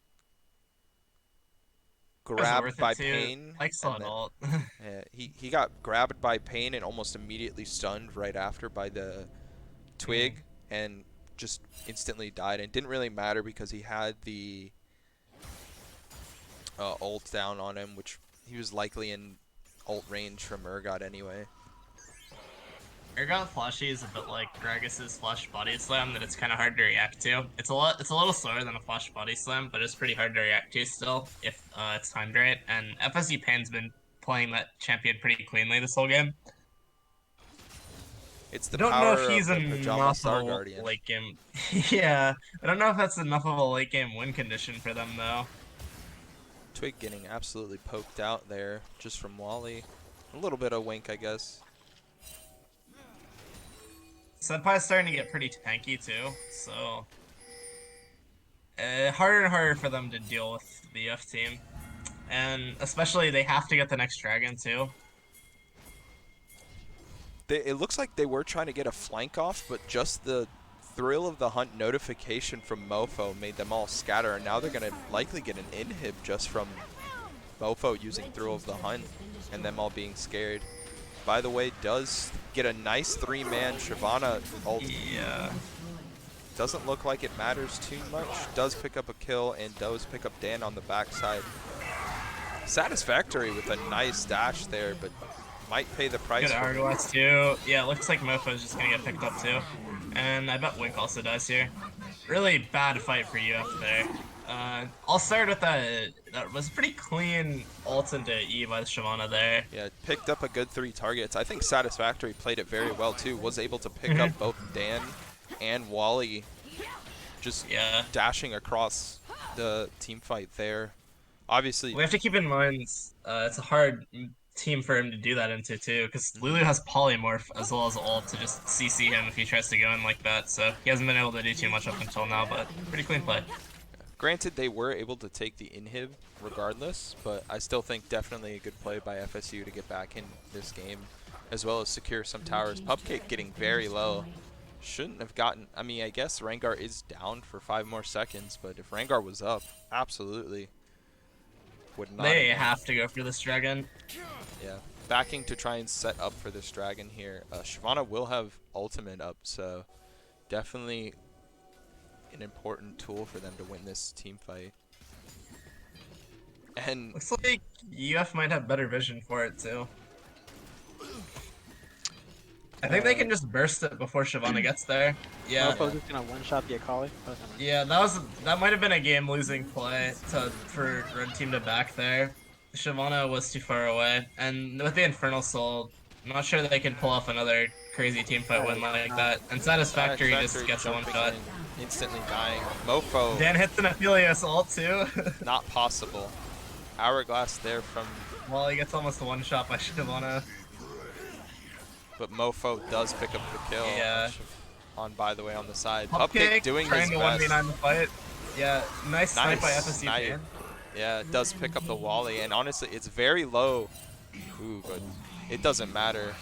It was grabbed worth it by too. Pain, Like and solid then ult. he got grabbed by Pain and almost immediately stunned right after by the Twig, and just instantly died. And it didn't really matter because he had the ult down on him, which he was likely in ult range from Urgot anyway. Urgot Flashy is a bit like Gragas's Flash Body Slam that it's kind of hard to react to. It's a little slower than a Flash Body Slam, but it's pretty hard to react to still if it's timed right. And FSU Pain's been playing that champion pretty cleanly this whole game. It's I the don't know if power he's of the Pajama enough of Star a Guardian. late game. Yeah, I don't know if that's enough of a late game win condition for them though. Twig getting absolutely poked out there just from Wally. A little bit of wink, I guess. SendPi's starting to get pretty tanky too, so harder and harder for them to deal with the F team. And especially they have to get the next dragon too. It looks like they were trying to get a flank off, but just the thrill of the hunt notification from MoFo made them all scatter, and now they're going to likely get an inhib just from MoFo using thrill of the hunt and them all being scared. By the way, does get a nice 3-man Shyvana ult. Yeah. Doesn't look like it matters too much. Does pick up a kill and does pick up Dan on the backside. Satisfactory with a nice dash there, but might pay the price. Good hourglass too. Yeah, it looks like MoFo's just gonna get picked up too. And I bet wínk also dies here. Really bad fight for UF there. I'll start with that was pretty clean ult into E by the Shyvana there. Yeah, picked up a good 3 targets. I think Satisfactory played it very well too. Was able to pick up both Dan and Wally just dashing across the team fight there. Obviously, we have to keep in mind it's a hard team for him to do that into too, because Lulu has polymorph as well as ult to just CC him if he tries to go in like that. So he hasn't been able to do too much up until now, but pretty clean play. Granted, they were able to take the inhib regardless, but I still think definitely a good play by FSU to get back in this game, as well as secure some towers. Pupcake getting very low. Shouldn't have gotten, I mean, I guess Rengar is down for 5 more seconds, but if Rengar was up, absolutely would not. They have to go for this dragon. Yeah, backing to try and set up for this dragon here. Shyvana will have ultimate up, so definitely an important tool for them to win this team fight. And looks like UF might have better vision for it too. I think they can just burst it before Shyvana gets there. Yeah. MoFo's just gonna one-shot the Akali. Oh, never mind. Yeah, that might have been a game-losing play for Red Team to back there. Shyvana was too far away, and with the Infernal Soul, I'm not sure that they can pull off another crazy team fight win like that. And Satisfactory just gets a one-shot. Instantly dying. MoFo. Dan hits an Aphelios ult too. Not possible. Hourglass there from. Well, he gets almost a one-shot by Shyvana. But MoFo does pick up the kill. Yeah. On, by the way, on the side. Pupcake doing trying his to best. 1v9 the fight. Yeah, nice snipe by FSU Pain. Yeah, it does pick up the Wally, and honestly, it's very low. Ooh, but it doesn't matter.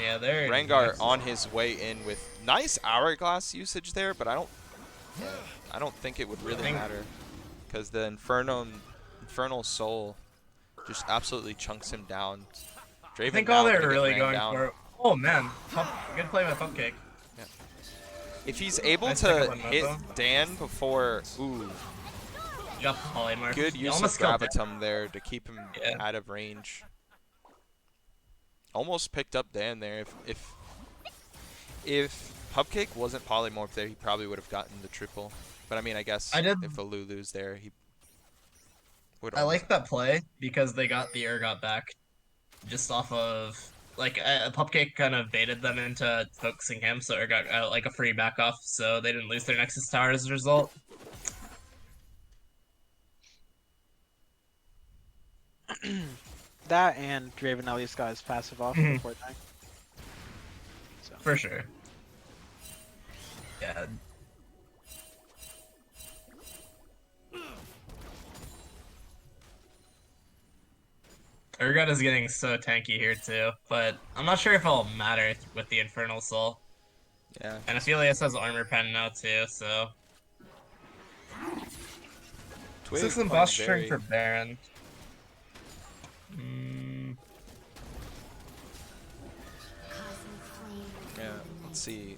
Yeah, there. Rengar on his way in with nice hourglass usage there, but I don't think it would really matter because the Infernal Soul just absolutely chunks him down. Draven I think all they're really going down. for. Oh man, good play by Pupcake. Yeah. If he's able Nice to pick up on hit MoFo. Dan before, ooh, You got polymorph. good You use of almost killed Dan. Gravitum there to keep him out of range. Almost picked up Dan there. If Pupcake wasn't polymorph there, he probably would have gotten the triple. But I mean, I guess if the Lulu's there, he would. I like that play because they got the Urgot back just off of like Pupcake kind of baited them into focusing him, so Urgot got like a free back off, so they didn't lose their Nexus tower as a result. That and Draven at least got his passive off before dying. So. For sure. Yeah. Urgot is getting so tanky here too, but I'm not sure if it'll matter with the Infernal Soul. Yeah. And Aphelios has Armor Pen now too, so... Twig This is some playing boss string very. for Baron. Mm, Yeah. Let's see.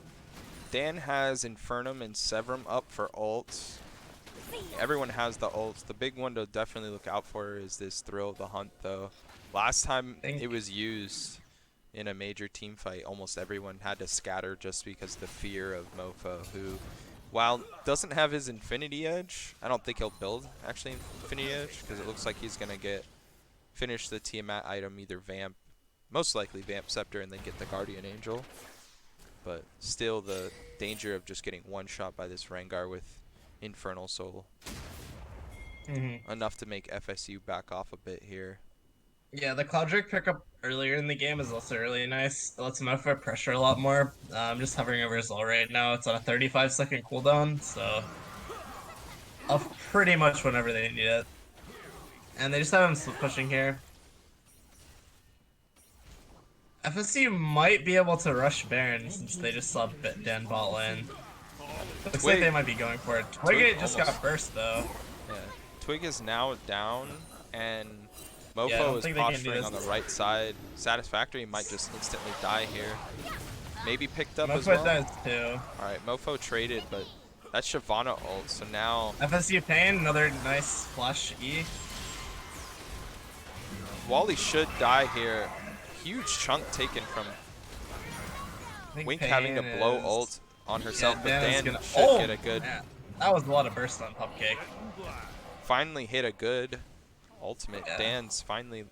Dan has Infernum and Severum up for ults. Everyone has the ults. The big one to definitely look out for is this Thrill of the Hunt, though. Last time think- it was used in a major team fight, almost everyone had to scatter just because of the fear of Mofo, who, while doesn't have his Infinity Edge, I don't think he'll build, actually, Infinity Edge, because it looks like he's going to finish the Tiamat item, either Vamp, most likely Vamp Scepter, and then get the Guardian Angel. But still the danger of just getting one shot by this Rengar with Infernal Soul. Enough to make FSU back off a bit here. Yeah, the Cloud Drake pickup earlier in the game is also really nice. It lets Mofo pressure a lot more. I'm just hovering over his ult right now. It's on a 35-second cooldown, so... Off pretty much whenever they need it. And they just have him pushing here. FSU might be able to rush Baron since they just saw Dan bot lane. Looks like they might be going for it. Twig just got burst though. Yeah. Twig is now down, and Yeah, I Mofo don't is think they can do posturing on the this. right side. Satisfactory might just instantly die here. Maybe picked up as Mofo well. does too. Alright, Mofo traded, but that's Shyvana ult, so now FSU Pain, another nice flash E. Wally should die here. Huge chunk taken from I think Wink Pain having to blow is- ult on herself, but Dan is Dan gonna- should get a good, Man, that was a lot of burst on Pupcake. finally hit a good ultimate. Yeah. Dan's finally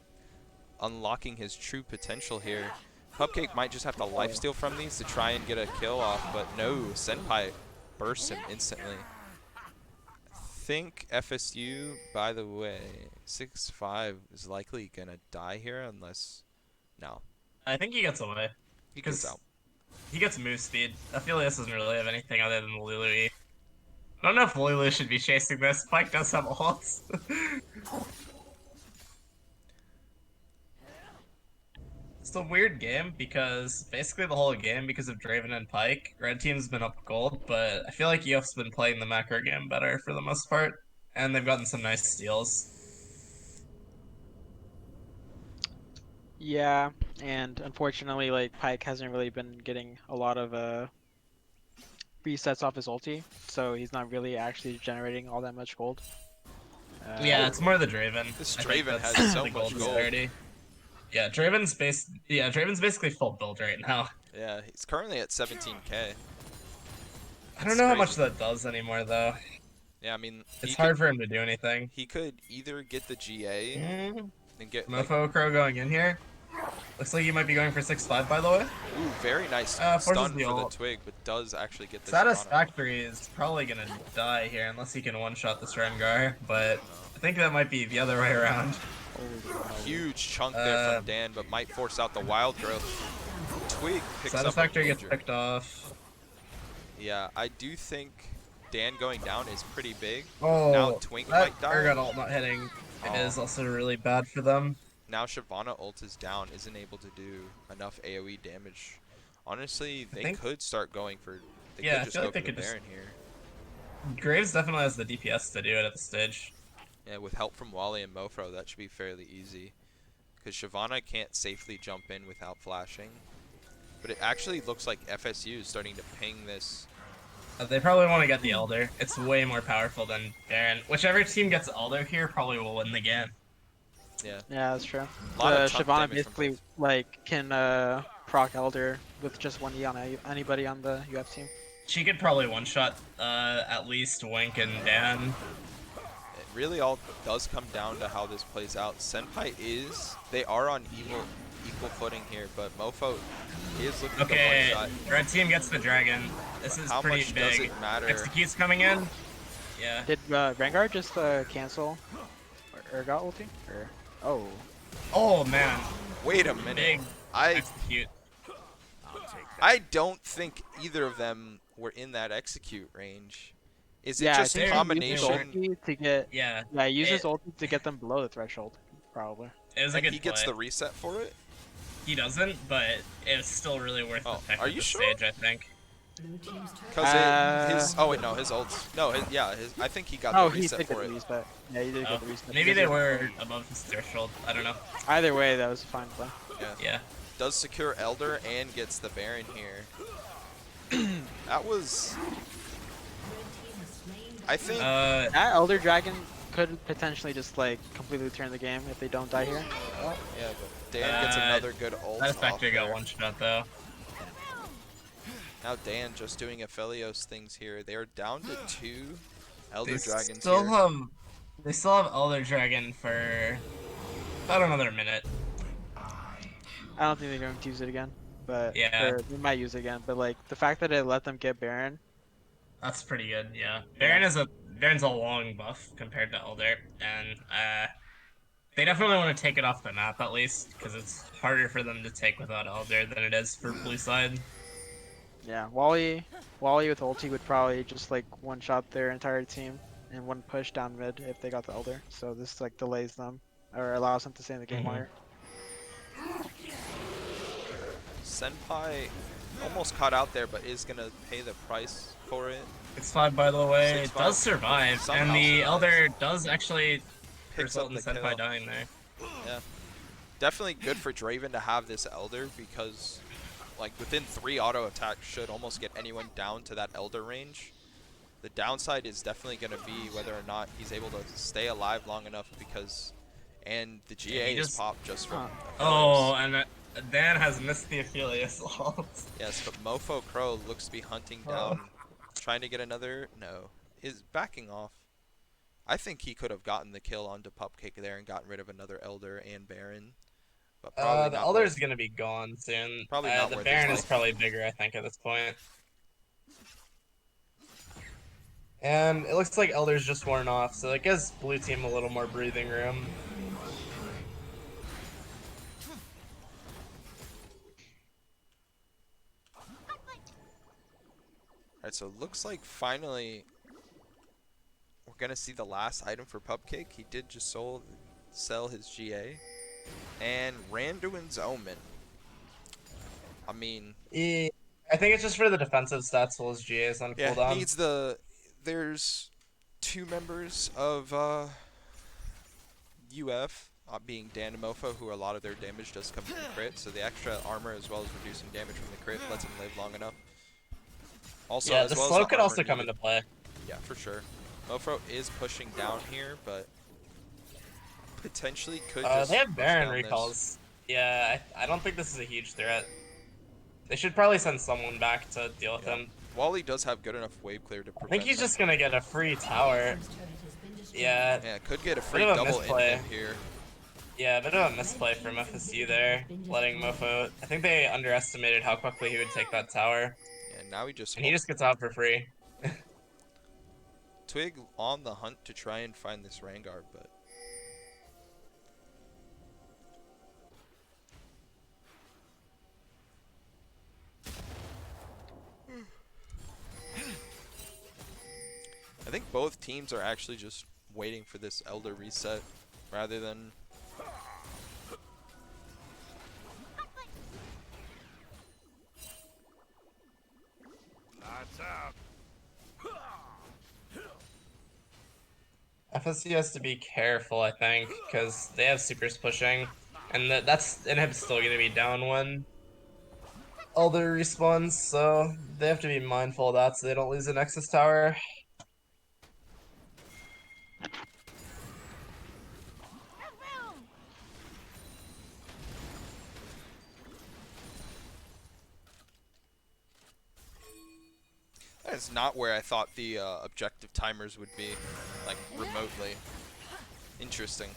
unlocking his true potential here. Pupcake might just have to lifesteal from these to try and get a kill off, but no, SendPi bursts him instantly. I think FSU, by the way, 6-5 is likely gonna die here unless, no, I think he gets away. he gets 'Cause out. He gets move speed. Aphelios doesn't really have anything other than Lulu E. I don't know if Lulu should be chasing this. Spike does have ults. It's a weird game because basically the whole game, because of Draven and Pike, Red Team's been up gold, but I feel like EF's been playing the macro game better for the most part, and they've gotten some nice steals. Yeah, and unfortunately, like Pike hasn't really been getting a lot of resets off his ulti, so he's not really actually generating all that much gold. Yeah, it's more the Draven. This I think Draven that's has so the much gold. disparity. Yeah, Draven's basically full build right now. Yeah, he's currently at 17k. I don't know how much that does anymore though. Yeah, I mean, It's hard for him to do anything. he could either get the GA and get like, MoFoCro going in here. Looks like he might be going for 6-5 by the way. ooh, very nice forces stun the for the ult. Twig, but does actually get the Shyvana. Satisfactory is probably gonna die here unless he can one-shot this Rengar, but I think that might be the other way around. Huge chunk there from Dan, but might force out the wild growth. Twig picks Satisfactory up a gets major. picked off. Yeah, I do think Dan going down is pretty big. Oh, Now Twink that might die. Urgot ult not hitting is also really bad for them. Now Shyvana ult is down, isn't able to do enough AoE damage. Honestly, they think- could start going for. They Yeah, I could just feel go like they for the could just- Baron here. Graves definitely has the DPS to do it at the stage. Yeah, with help from Wally and Mofro, that should be fairly easy. Because Shyvana can't safely jump in without flashing. But it actually looks like FSU is starting to ping this. They probably want to get the Elder. It's way more powerful than Baron. Whichever team gets Elder here probably will win the game. Yeah. Yeah, that's true. Lot of chunk Shyvana damage from basically both. like can proc Elder with just one E on anybody on the UF team. She could probably one-shot at least Wink and Dan. It really all does come down to how this plays out. SendPi they are on equal footing here, but Mofo is looking Okay, to one-shot. red team gets the dragon. This But is how pretty much does big. it matter? Execute's coming in. Yeah. Did Rengar just cancel Urgot ulti? Or oh, Oh man, Wait a minute. big I execute. don't think either of them were in that execute range. Is it yeah, just I think combination? He used his ulti to get Yeah. he used his ulti to get them below the threshold, probably. It was a And good he play. gets the reset for it? He doesn't, but it's still really worth the pick are at you this sure? stage, I think. Because his oh wait no his ults no his, yeah his, I think he got Oh, the he reset did get for the it. reset. Yeah, he did Oh, get the reset. maybe because they he- were above his threshold. I don't know. Either way, that was a fine play. Yeah. Yeah. Does secure Elder and gets the Baron here. That was. I think. Uh, That Elder Dragon could potentially just like completely turn the game if they don't die here. Yeah, but Dan gets another good ult off Satisfactory got there. one shot though. Now Dan just doing Aphelios things here. They're down to 2 Elder They Dragons still here. have they still have Elder Dragon for about another minute. I don't think they're going to use it again, but Yeah. or they might use it again. But like the fact that it let them get Baron, That's pretty good, yeah. Yeah. Baron's a long buff compared to Elder, and they definitely want to take it off the map at least, because it's harder for them to take without Elder than it is for blue side. yeah, Wally with ulti would probably just like one shot their entire team and one push down mid if they got the Elder. So this like delays them or allows them to stay in the game longer. SendPi almost caught out there, but is gonna pay the price for it. 6-5, by the way, 6-5. does survive, Somehow and the survives. Elder does actually Picks result up in the SendPi kill. dying there. Yeah. Definitely good for Draven to have this Elder because, like, within 3 auto attacks should almost get anyone down to that Elder range. The downside is definitely going to be whether or not he's able to stay alive long enough because, and the GA is popped just from Oh, Aphelios. and Dan has missed the Aphelios ult. Yes, but MoFoCro looks to be hunting down, trying to get another, no, is backing off. I think he could have gotten the kill onto Pupcake there and gotten rid of another Elder and Baron. But probably The not Elder worth, is going to be gone soon. probably not The worth Baron his is life. probably bigger, I think, at this point. And it looks like Elder's just worn off, so it gives blue team a little more breathing room. Alright, so it looks like finally we're going to see the last item for Pupcake. He did just sell his GA. And Randuin's Omen. I mean... I think it's just for the defensive stats while his GA is on cooldown. needs the... There's 2 members of UF, being Dan and Mofo, who a lot of their damage does come from crit, so the extra armor as well as reducing damage from the crit lets him live long enough. Also, yeah, as the well slow as could armor also come needed. into play. Yeah, for sure. Mofo is pushing down here, but potentially could just They have push Baron down recalls. this. Yeah, I don't think this is a huge threat. They should probably send someone back to deal with him. Wally does have good enough wave clear to prevent I think he's them. just gonna get a free tower. Yeah, Yeah, could get a free Bit of a double misplay. inhib here. yeah, a bit of a misplay from FSU there, letting Mofo. I think they underestimated how quickly he would take that tower, And now he just... and he just gets out for free. Twig on the hunt to try and find this Rengar, but... I think both teams are actually just waiting for this Elder reset rather than... FSU has to be careful, I think, because they have supers pushing, and that's inhib's still gonna be down when Elder respawns, so they have to be mindful of that so they don't lose the Nexus tower. That is not where I thought the objective timers would be, like, remotely. Interesting.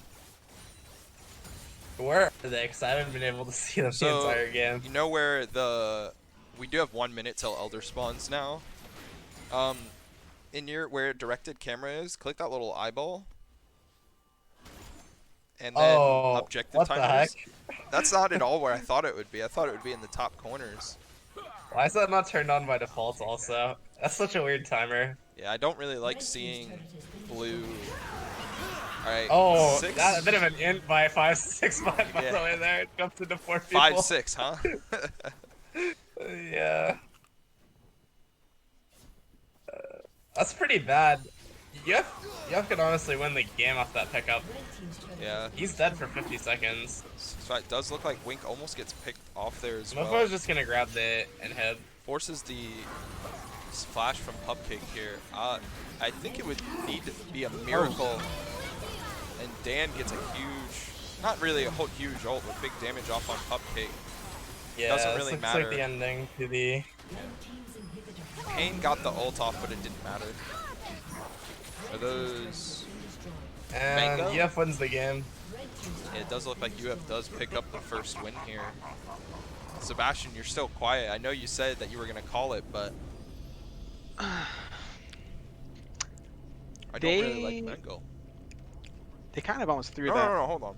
Where are they? Because I haven't been able to see them the So, entire game. you know where the... We do have 1 minute till Elder spawns now. In your... Where directed camera is, click that little eyeball. And then objective what the timers. heck? That's not at all where I thought it would be. I thought it would be in the top corners. Why is that not turned on by default also? That's such a weird timer. Yeah, I don't really like seeing blue All right. Oh, Six. that a bit of an int by 5-6 by Yeah. the way there. Jumps into 4 people. 5-6, huh? Yeah. That's pretty bad. Yef could honestly win the game off that pickup. Yeah. He's dead for 50 seconds. So it does look like wínk almost gets picked off there as well. MoFo's just gonna grab the inhib. Forces the flash from Pupcake here. I think it would need to be a miracle. And Dan gets a huge, not really a whole huge ult, but big damage off on Pupcake. Yeah, Doesn't really looks matter. like the ending to the... Pain got the ult off, but it didn't matter. Are those... And Mango? Yef wins the game. Yeah, it does look like UF does pick up the first win here. Sebastian, you're still quiet. I know you said that you were going to call it, but... I don't really like Mango. They kind of almost threw No, that. no, no, hold on.